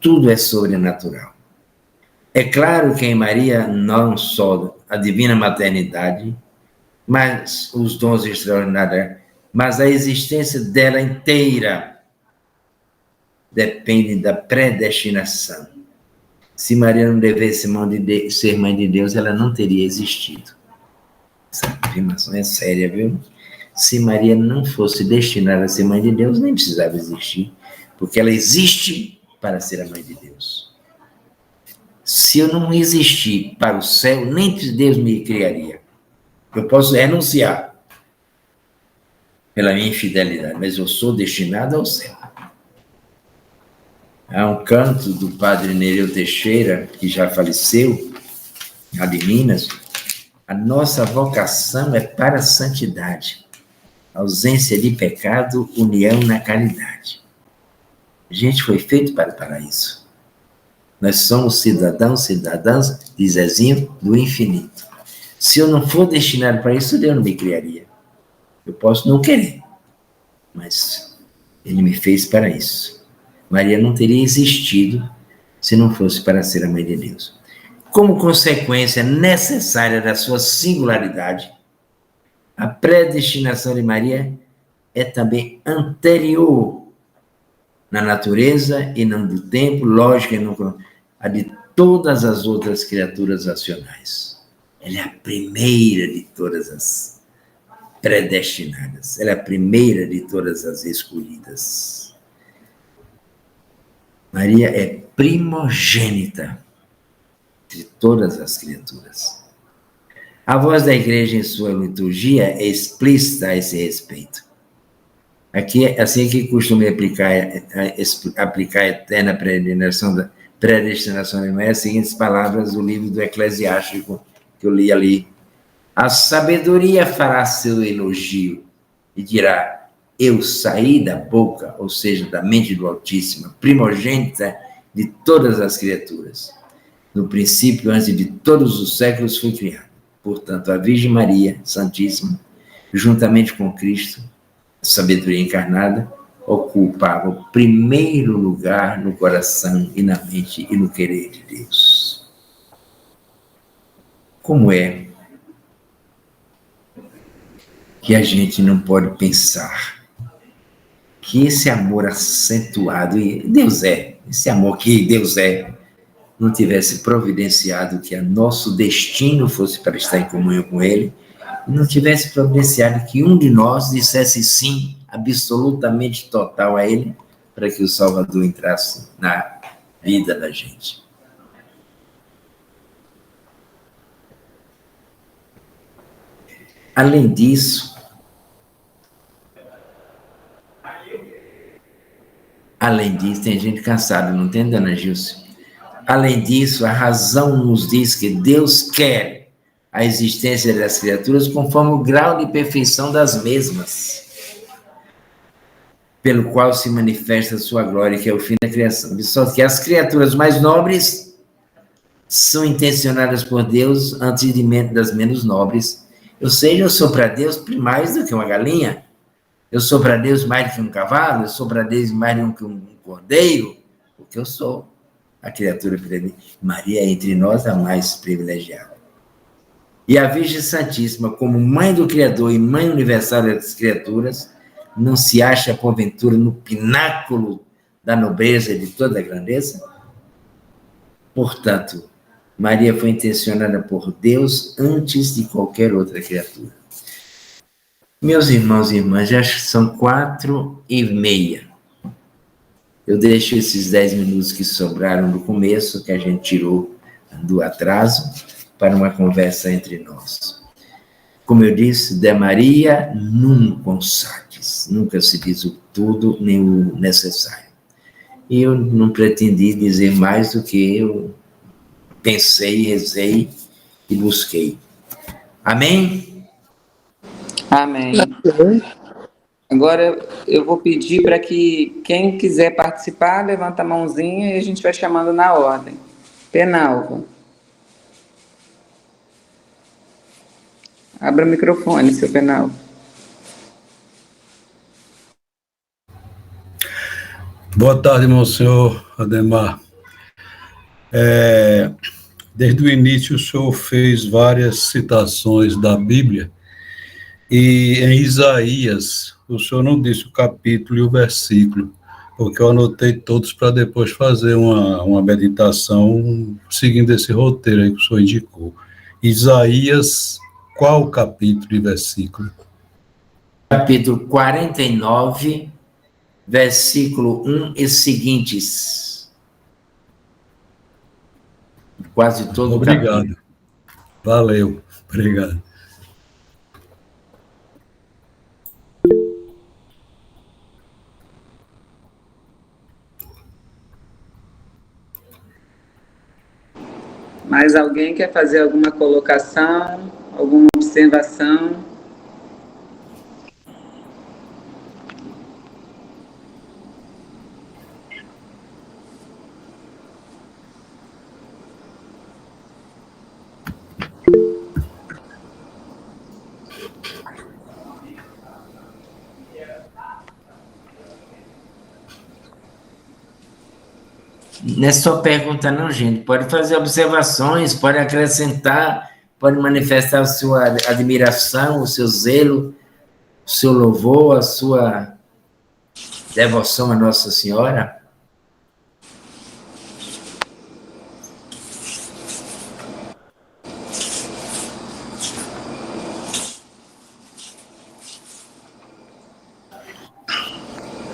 Tudo é sobrenatural. É claro que em Maria não só a divina maternidade, mas os dons extraordinários, mas a existência dela inteira depende da predestinação. Se Maria não devesse ser mãe de Deus, ela não teria existido. Essa afirmação é séria, viu? Se Maria não fosse destinada a ser mãe de Deus, nem precisava existir, porque ela existe para ser a mãe de Deus. Se eu não existir para o céu, nem Deus me criaria. Eu posso renunciar pela minha infidelidade, mas eu sou destinado ao céu. Há um canto do padre Nereu Teixeira, que já faleceu, lá de Minas. A nossa vocação é para a santidade, ausência de pecado, união na caridade. A gente foi feito para o paraíso. Nós somos cidadãs, diz Zezinho, do infinito. Se eu não for destinado para isso, Deus não me criaria. Eu posso não querer, mas Ele me fez para isso. Maria não teria existido se não fosse para ser a mãe de Deus. Como consequência necessária da sua singularidade, a predestinação de Maria é também anterior na natureza e não do tempo, lógica e não a de todas as outras criaturas racionais. Ela é a primeira de todas as predestinadas. Ela é a primeira de todas as escolhidas. Maria é primogênita de todas as criaturas. A voz da igreja em sua liturgia é explícita a esse respeito. Aqui é assim que costuma aplicar a eterna predestinação de Maria, as seguintes palavras do livro do Eclesiástico que eu li ali. A sabedoria fará seu elogio e dirá: eu saí da boca, ou seja, da mente do Altíssimo, primogênita de todas as criaturas. No princípio, antes de todos os séculos, fui criado. Portanto, a Virgem Maria Santíssima, juntamente com Cristo, a sabedoria encarnada, ocupava o primeiro lugar no coração e na mente e no querer de Deus. Como é que a gente não pode pensar que esse amor acentuado, e Deus é, esse amor que Deus é, não tivesse providenciado que nosso destino fosse para estar em comunhão com Ele, e não tivesse providenciado que um de nós dissesse sim, absolutamente total a Ele, para que o Salvador entrasse na vida da gente. Além disso, tem gente cansada, não tem, dona Gilce? Além disso, a razão nos diz que Deus quer a existência das criaturas conforme o grau de perfeição das mesmas, pelo qual se manifesta a sua glória, que é o fim da criação. Só que as criaturas mais nobres são intencionadas por Deus antes das menos nobres. Ou seja, eu sou para Deus mais do que uma galinha, eu sou para Deus mais do que um cavalo, eu sou para Deus mais do que um cordeiro, porque eu sou a criatura privilegiada. Maria é entre nós a mais privilegiada. E a Virgem Santíssima, como mãe do Criador e mãe universal das criaturas, não se acha, porventura, no pináculo da nobreza e de toda a grandeza? Portanto, Maria foi intencionada por Deus antes de qualquer outra criatura. Meus irmãos e irmãs, já são 4h30. Eu deixo esses 10 minutos que sobraram do começo, que a gente tirou do atraso, para uma conversa entre nós. Como eu disse, de Maria nunca satis, nunca se diz o tudo nem o necessário. E eu não pretendi dizer mais do que eu pensei, rezei e busquei. Amém? Amém. Agora eu vou pedir para que quem quiser participar, levanta a mãozinha e a gente vai chamando na ordem. Penalva. Abra o microfone, seu Penalva. Boa tarde, monsenhor Ademar. Desde o início, o senhor fez várias citações da Bíblia, e em Isaías, o senhor não disse o capítulo e o versículo, porque eu anotei todos para depois fazer uma meditação seguindo esse roteiro aí que o senhor indicou. Isaías, qual capítulo e versículo? Capítulo 49, versículo 1 e seguintes. Quase todo o capítulo. Obrigado. Valeu. Obrigado. Mais alguém quer fazer alguma colocação, alguma observação? Não é só pergunta, não, gente. Pode fazer observações, pode acrescentar, pode manifestar a sua admiração, o seu zelo, o seu louvor, a sua devoção a Nossa Senhora.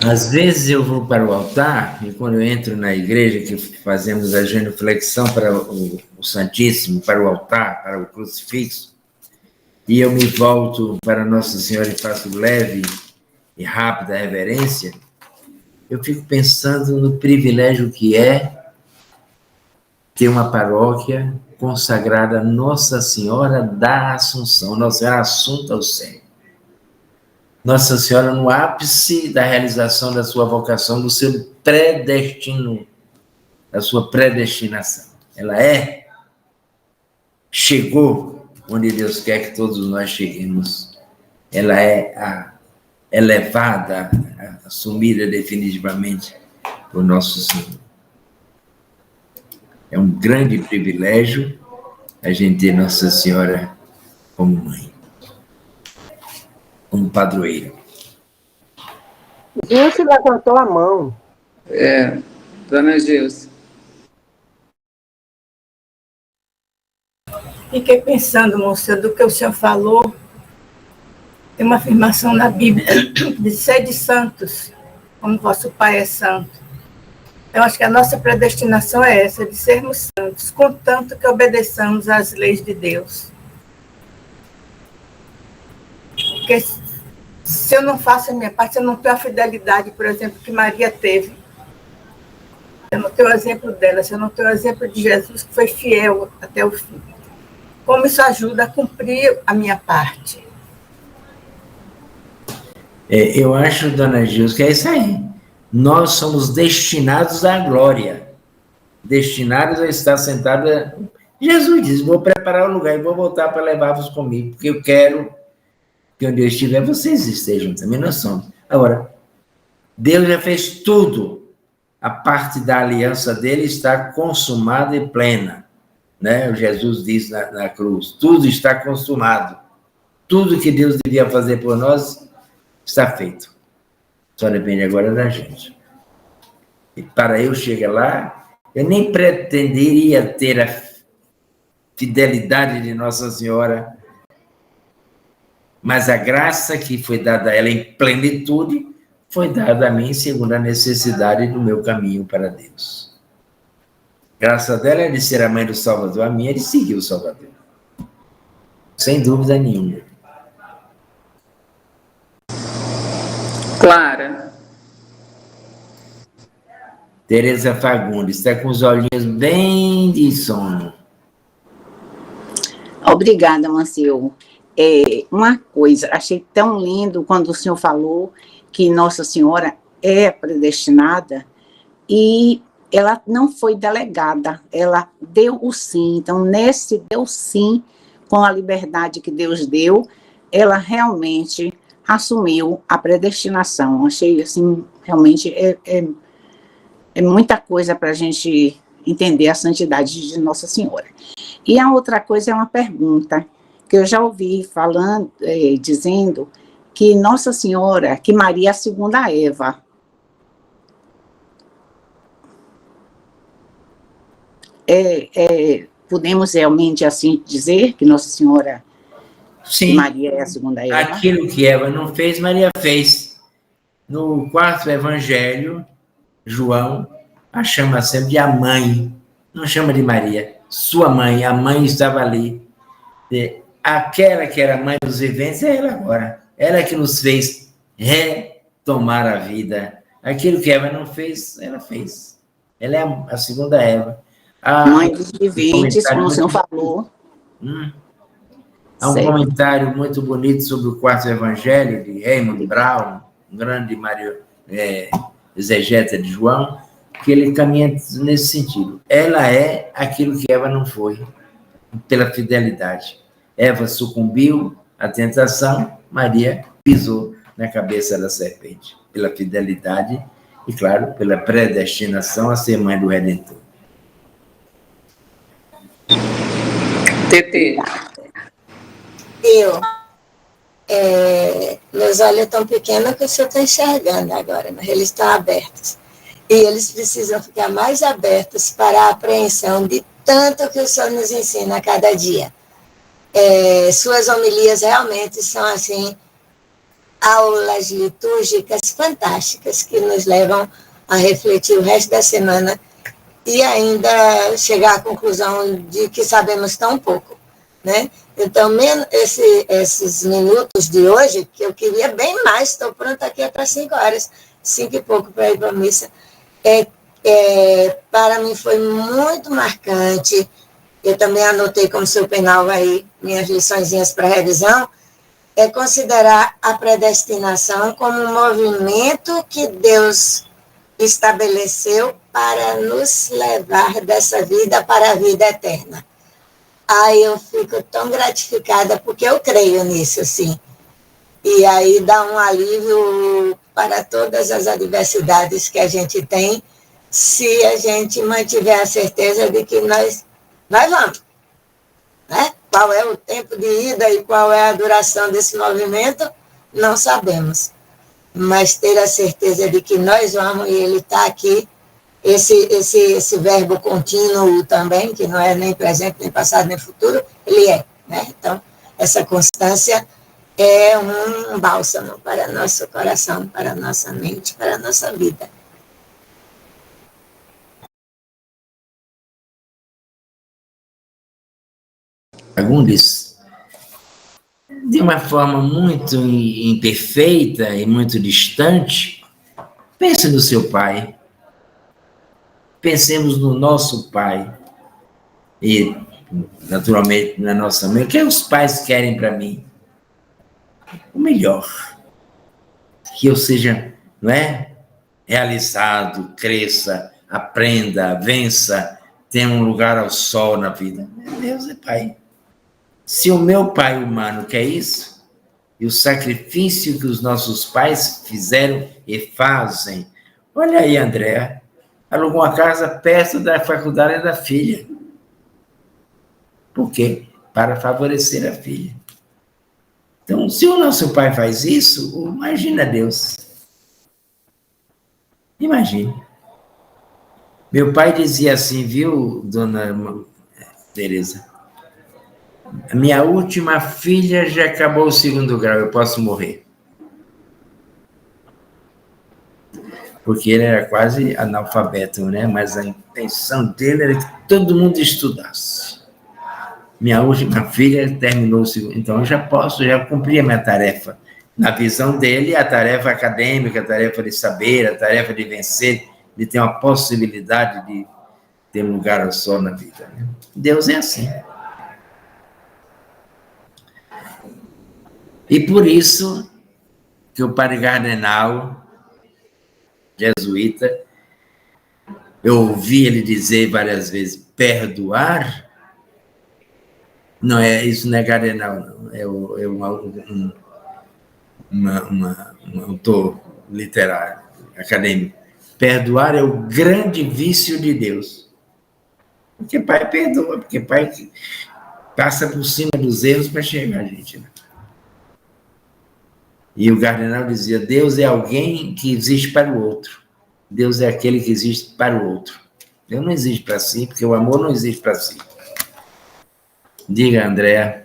Às vezes eu vou para o altar, e quando eu entro na igreja, que fazemos a genuflexão para o Santíssimo, para o altar, para o crucifixo, e eu me volto para Nossa Senhora e faço leve e rápida reverência, eu fico pensando no privilégio que é ter uma paróquia consagrada a Nossa Senhora da Assunção, Nossa Senhora Assunta ao céu. Nossa Senhora no ápice da realização da sua vocação, do seu predestino, da sua predestinação. Ela chegou onde Deus quer que todos nós cheguemos. Ela é a elevada, assumida definitivamente por Nosso Senhor. É um grande privilégio a gente ter Nossa Senhora como mãe, como padroeiro. Gilce levantou a mão. Dona Gilce. Fiquei pensando, moça, do que o senhor falou. Tem uma afirmação na Bíblia de sede santos, como vosso Pai é santo. Eu acho que a nossa predestinação é essa, de sermos santos, contanto que obedeçamos às leis de Deus. Porque se eu não faço a minha parte, se eu não tenho a fidelidade, por exemplo, que Maria teve, se eu não tenho o exemplo dela, se eu não tenho o exemplo de Jesus, que foi fiel até o fim, como isso ajuda a cumprir a minha parte? Eu acho, dona Gilson, que é isso aí. Nós somos destinados à glória, destinados a estar sentados. Jesus diz: vou preparar o lugar e vou voltar para levar-vos comigo, porque eu quero que onde eu estiver, vocês estejam também, nós somos. Agora, Deus já fez tudo. A parte da aliança dele está consumada e plena. Né? O Jesus diz na cruz: tudo está consumado. Tudo que Deus devia fazer por nós está feito. Só depende agora da gente. E para eu chegar lá, eu nem pretenderia ter a fidelidade de Nossa Senhora, mas a graça que foi dada a ela em plenitude foi dada a mim segundo a necessidade do meu caminho para Deus. Graça dela é de ser a mãe do Salvador, a minha é de seguir o Salvador. Sem dúvida nenhuma. Clara. Tereza Fagundes, está com os olhinhos bem de sono. Obrigada, Manciel. Uma coisa, achei tão lindo quando o senhor falou que Nossa Senhora é predestinada e ela não foi delegada, ela deu o sim. Então, nesse deu sim, com a liberdade que Deus deu, ela realmente assumiu a predestinação. Achei, assim, realmente é muita coisa para a gente entender a santidade de Nossa Senhora. E a outra coisa é uma pergunta que eu já ouvi falando, dizendo que Nossa Senhora, que Maria é a segunda Eva. podemos realmente assim dizer que Nossa Senhora Sim. e Maria é a segunda Eva? Aquilo que Eva não fez, Maria fez. No quarto evangelho, João a chama sempre de a mãe, não chama de Maria, sua mãe, a mãe estava ali. Aquela que era a mãe dos viventes é ela agora. Ela que nos fez retomar a vida. Aquilo que Eva não fez, ela fez. Ela é a segunda Eva. Mãe dos viventes, como o senhor falou. Há um comentário muito bonito sobre o quarto evangelho de Raymond Brown, um grande exegeta de João, que ele caminha nesse sentido. Ela é aquilo que Eva não foi, pela fidelidade. Eva sucumbiu à tentação, Maria pisou na cabeça da serpente, pela fidelidade e, claro, pela predestinação a ser mãe do Redentor. Tetê. Meus olhos estão pequenos que o senhor está enxergando agora, mas eles estão abertos. E eles precisam ficar mais abertos para a apreensão de tanto que o senhor nos ensina a cada dia. Suas homilias realmente são, assim, aulas litúrgicas fantásticas que nos levam a refletir o resto da semana e ainda chegar à conclusão de que sabemos tão pouco, né? Então, esses minutos de hoje, que eu queria bem mais, estou pronta aqui até 5 horas, 5 e pouco para ir para a missa, para mim foi muito marcante. Eu também anotei como seu penal aí, minhas liçõezinhas para revisão, considerar a predestinação como um movimento que Deus estabeleceu para nos levar dessa vida para a vida eterna. Aí eu fico tão gratificada, porque eu creio nisso, sim. E aí dá um alívio para todas as adversidades que a gente tem, se a gente mantiver a certeza de que nós vamos. Né? Qual é o tempo de ida e qual é a duração desse movimento, não sabemos. Mas ter a certeza de que nós vamos e ele está aqui, esse verbo contínuo também, que não é nem presente, nem passado, nem futuro, ele é. Né? Então, essa constância é um bálsamo para nosso coração, para nossa mente, para a nossa vida. Fagundes, de uma forma muito imperfeita e muito distante, pense no seu pai. Pensemos no nosso pai. E, naturalmente, na nossa mãe. O que os pais querem para mim? O melhor. Que eu seja, não é? Realizado, cresça, aprenda, vença, tenha um lugar ao sol na vida. Deus é pai. Se o meu pai humano quer isso, e o sacrifício que os nossos pais fizeram e fazem, olha aí, Andréa, alugou uma casa perto da faculdade da filha. Por quê? Para favorecer a filha. Então, se o nosso pai faz isso, imagina Deus. Imagine. Meu pai dizia assim, viu, dona Tereza? A minha última filha já acabou o 2º grau, eu posso morrer. Porque ele era quase analfabeto, né? Mas a intenção dele era que todo mundo estudasse. Minha última filha terminou o 2º, então eu já cumpri a minha tarefa. Na visão dele, a tarefa acadêmica, a tarefa de saber, a tarefa de vencer, de ter uma possibilidade de ter um lugar ao sol na vida. Né? Deus é assim. E por isso que o padre Cardenal, jesuíta, eu ouvi ele dizer várias vezes, perdoar, não é, isso não é cardenal, não, é um autor literário, acadêmico. Perdoar é o grande vício de Deus. Porque pai perdoa, porque pai passa por cima dos erros para chegar a gente, né? E o cardenal dizia, Deus é alguém que existe para o outro. Deus é aquele que existe para o outro. Deus não existe para si, porque o amor não existe para si. Diga, Andréa.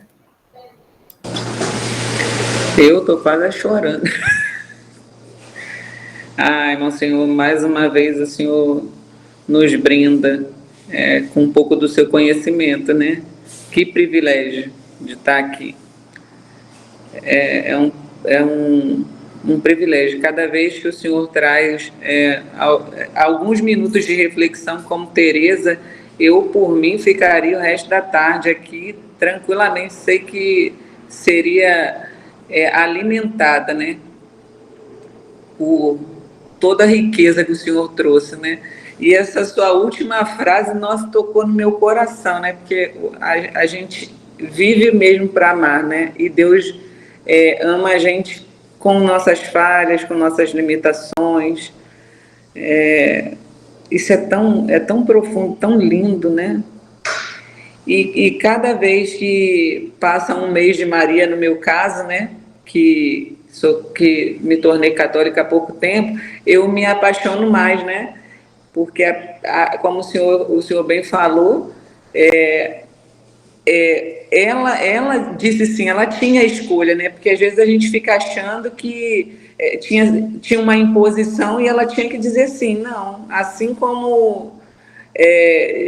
Eu estou quase chorando. Ai, Monsenhor, mais uma vez o Senhor nos brinda com um pouco do seu conhecimento, né? Que privilégio de estar aqui. É um privilégio. Cada vez que o Senhor traz alguns minutos de reflexão como Teresa, eu, por mim, ficaria o resto da tarde aqui tranquilamente. Sei que seria alimentada, né? Por toda a riqueza que o Senhor trouxe, né? E essa sua última frase, nossa, tocou no meu coração, né? Porque a gente vive mesmo para amar, né? E Deus ama a gente com nossas falhas, com nossas limitações. Isso é tão profundo, tão lindo, né? E cada vez que passa um mês de Maria, no meu caso, né? Que me tornei católica há pouco tempo, eu me apaixono mais, né? Porque, como o senhor bem falou, ela disse sim, ela tinha escolha, né? Porque às vezes a gente fica achando que tinha uma imposição e ela tinha que dizer sim. Não, assim como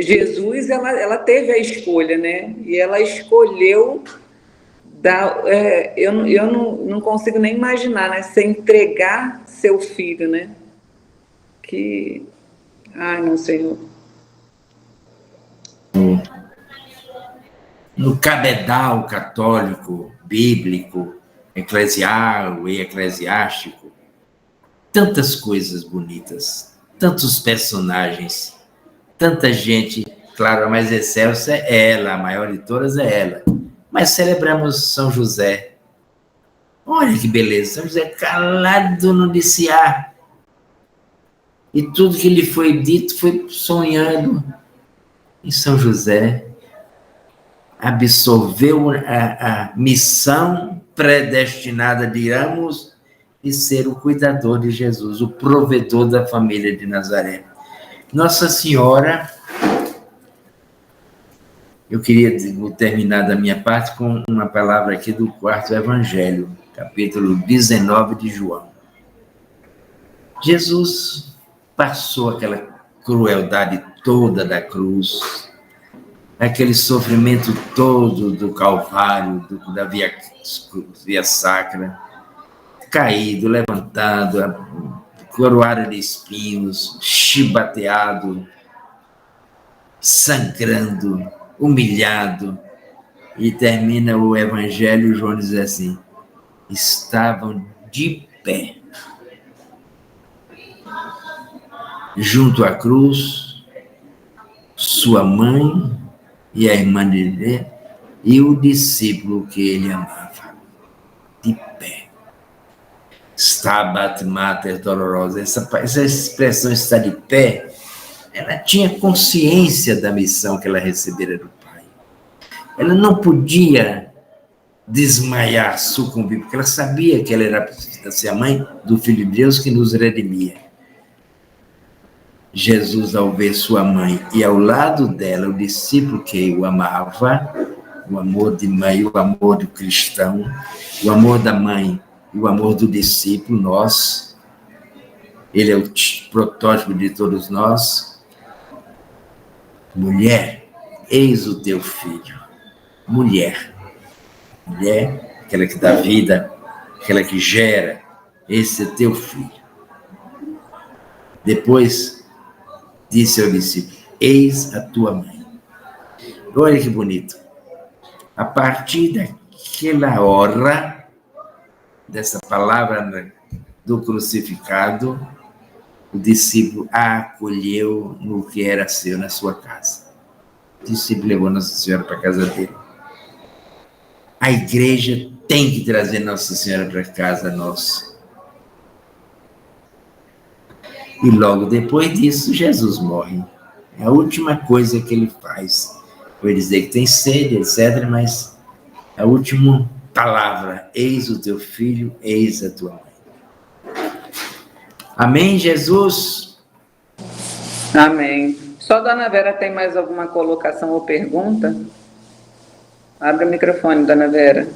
Jesus, ela teve a escolha, né? E ela escolheu eu não consigo nem imaginar, né? Você entregar seu filho, né? Ai, meu Senhor. No cabedal católico, bíblico, eclesial e eclesiástico, tantas coisas bonitas, tantos personagens, tanta gente. Claro, a mais excelsa é ela, a maior de todas é ela. Mas celebramos São José. Olha que beleza, São José calado no liciar. E tudo que lhe foi dito foi sonhando. E São José absorveu a missão predestinada, digamos, de ser o cuidador de Jesus, o provedor da família de Nazaré. Nossa Senhora, eu queria terminar da minha parte com uma palavra aqui do 4º Evangelho, capítulo 19 de João. Jesus passou aquela crueldade toda da cruz, aquele sofrimento todo do Calvário, da via sacra, caído, levantado, coroado de espinhos, chibateado, sangrando, humilhado, e termina o Evangelho, João diz assim: estavam de pé junto à cruz sua mãe e a irmã dele e o discípulo que ele amava, de pé. Stabat Mater Dolorosa, essa expressão está de pé, ela tinha consciência da missão que ela recebera do Pai. Ela não podia desmaiar, sucumbir, porque ela sabia que ela era a mãe do Filho de Deus que nos redimia. Jesus, ao ver sua mãe e ao lado dela o discípulo que o amava, o amor de mãe, o amor do cristão, o amor da mãe e o amor do discípulo, nós, ele é o protótipo de todos nós. Mulher, eis o teu filho. Mulher, aquela que dá vida, aquela que gera, esse é teu filho. Depois disse ao discípulo: eis a tua mãe. Olha que bonito. A partir daquela hora, dessa palavra do crucificado, o discípulo a acolheu no que era seu, na sua casa. O discípulo levou Nossa Senhora para a casa dele. A igreja tem que trazer Nossa Senhora para casa nossa. E logo depois disso, Jesus morre. É a última coisa que ele faz. Foi dizer que tem sede, etc., mas a última palavra: eis o teu filho, eis a tua mãe. Amém, Jesus? Amém. Só a Dona Vera tem mais alguma colocação ou pergunta? Abre o microfone, Dona Vera.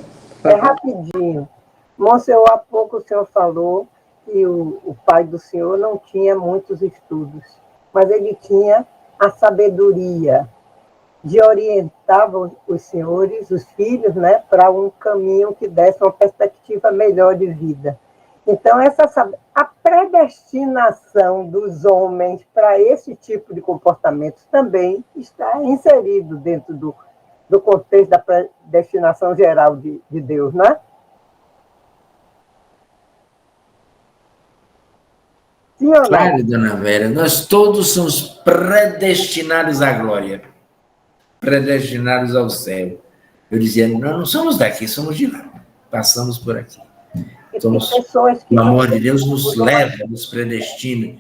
É rapidinho. Monsenhor, há pouco o senhor falou que o pai do senhor não tinha muitos estudos, mas ele tinha a sabedoria de orientar os senhores, os filhos, né, para um caminho que desse uma perspectiva melhor de vida. Então, a predestinação dos homens para esse tipo de comportamento também está inserido dentro do contexto da predestinação geral de Deus, né? Sim ou não? Claro, Dona Vera, nós todos somos predestinados à glória, predestinados ao céu. Eu dizia, nós não somos daqui, somos de lá, passamos por aqui. Somos, o amor de Deus nos leva, nos predestina.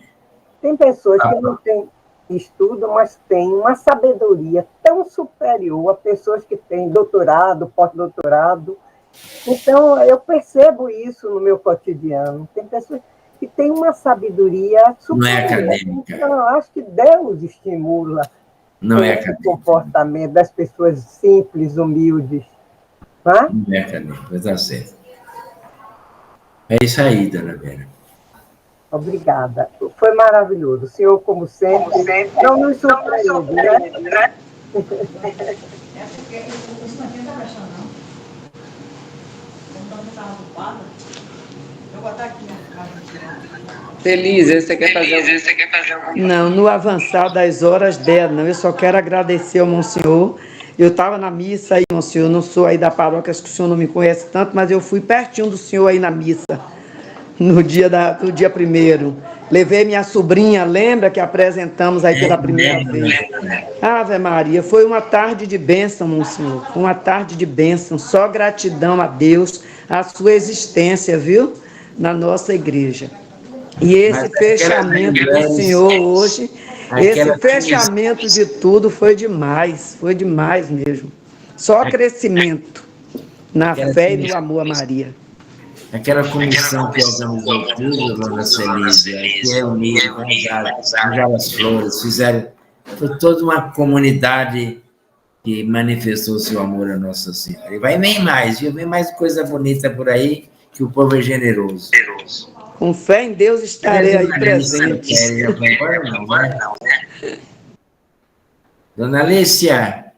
Tem pessoas que não têm estudo, mas têm uma sabedoria tão superior a pessoas que têm doutorado, pós-doutorado. Então, eu percebo isso no meu cotidiano. Tem pessoas que têm uma sabedoria superior. Não é acadêmica. Então, eu acho que Deus estimula o comportamento das pessoas simples, humildes. Não é acadêmico, está certo. É isso aí, Dona Vera. Obrigada. Foi maravilhoso. O senhor, como sempre, não nos surpreende, né? Felícia, você quer fazer alguma coisa? Não, no avançar das horas dela, não. Eu só quero agradecer ao Monsenhor. Eu estava na missa aí, Monsenhor, não sou aí da paróquia, acho que o senhor não me conhece tanto, mas eu fui pertinho do senhor aí na missa, no dia 1º. Levei minha sobrinha, lembra que apresentamos aí pela primeira vez? Ave Maria, foi uma tarde de bênção, Monsenhor, uma tarde de bênção, só gratidão a Deus, a sua existência, viu? Na nossa igreja. E esse fechamento do senhor hoje, esse fechamento de tudo foi demais mesmo. Só crescimento na fé e no amor a Maria. Aquela comissão que organizou tudo, Dona Celícia, que reuniu, arranjaram as flores, foi toda uma comunidade que manifestou seu amor a Nossa Senhora. E vai bem mais, viu? Vem mais coisa bonita por aí, que o povo é generoso. Com fé em Deus estarei aí presente. Dona Alicia.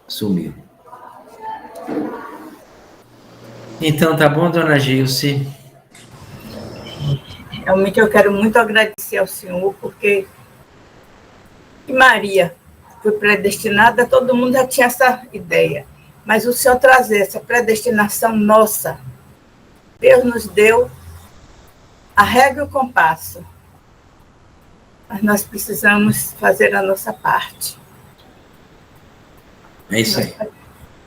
Sumiu. Então, tá bom, Dona Gilce? Realmente eu quero muito agradecer ao senhor, porque Maria foi predestinada, todo mundo já tinha essa ideia. Mas o senhor trazer essa predestinação nossa, Deus nos deu a regra e o compasso. Mas nós precisamos fazer a nossa parte. É isso aí.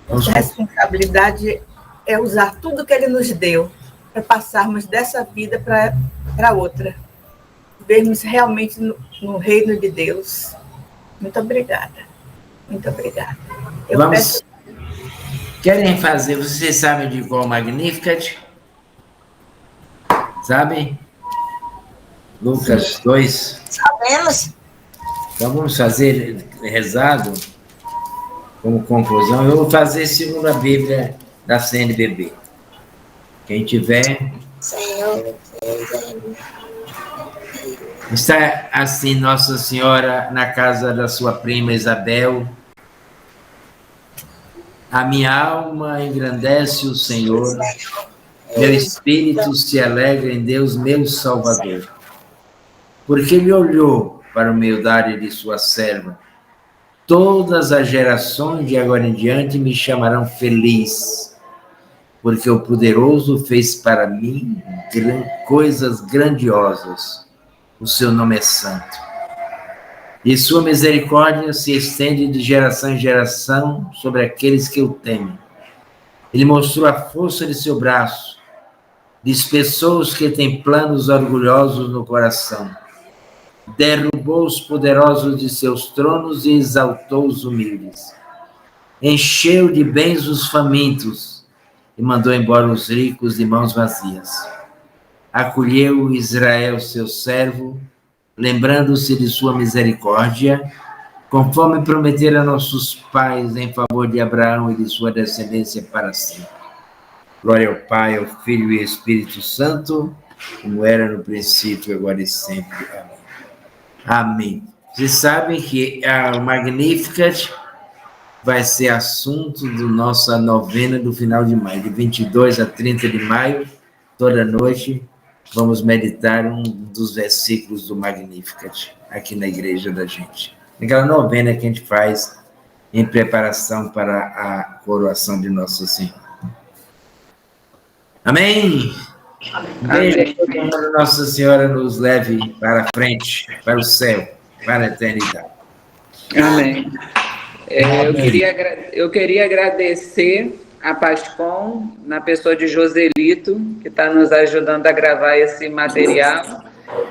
Nossa responsabilidade é usar tudo que Ele nos deu para passarmos dessa vida para outra. Vermos realmente no reino de Deus. Muito obrigada. Muito obrigada. Querem fazer, vocês sabem de qual Magnificat? Sabem? Lucas 2. Sabemos. Então vamos fazer rezado como conclusão. Eu vou fazer segundo a Bíblia da CNBB. Quem tiver. Senhor, está assim Nossa Senhora na casa da sua prima Isabel. A minha alma engrandece o Senhor, meu espírito se alegra em Deus, meu Salvador, porque Ele olhou para a humildade de sua serva. Todas as gerações de agora em diante me chamarão feliz, porque o Poderoso fez para mim coisas grandiosas. O seu nome é santo. E sua misericórdia se estende de geração em geração sobre aqueles que o temem. Ele mostrou a força de seu braço, dispersou os que têm planos orgulhosos no coração, derrubou os poderosos de seus tronos e exaltou os humildes. Encheu de bens os famintos e mandou embora os ricos de mãos vazias. Acolheu Israel, seu servo, lembrando-se de sua misericórdia, conforme prometeram a nossos pais em favor de Abraão e de sua descendência para sempre. Glória ao Pai, ao Filho e ao Espírito Santo, como era no princípio, agora e sempre. Amém. Amém. Vocês sabem que o Magnificat vai ser assunto da nossa novena do final de maio, de 22 a 30 de maio, toda noite, vamos meditar um dos versículos do Magnificat, aqui na igreja da gente. Aquela novena que a gente faz em preparação para a coroação de Nossa Senhora. Amém? Beijo que todo mundo, Nossa Senhora nos leve para frente, para o céu, para a eternidade. Amém. Eu queria agradecer a Pascom, na pessoa de Joselito, que está nos ajudando a gravar esse material.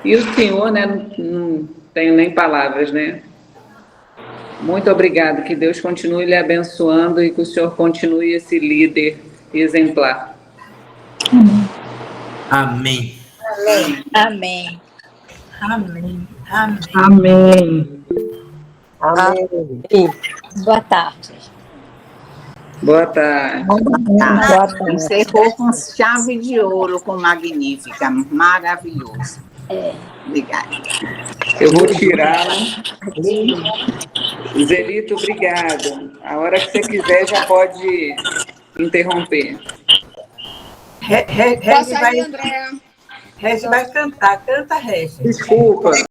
E o senhor, né, não tenho nem palavras, né? Muito obrigado, que Deus continue lhe abençoando e que o senhor continue esse líder exemplar. Amém. Amém. Amém. Amém. Amém. Amém. Boa tarde. Boa tarde. Boa tarde. Encerrou com chave de ouro, com Magnífica. Maravilhoso. Obrigada. Eu vou tirá-la. Zelito, obrigado. A hora que você quiser já pode interromper. Regi vai cantar. Canta, Regi. Desculpa.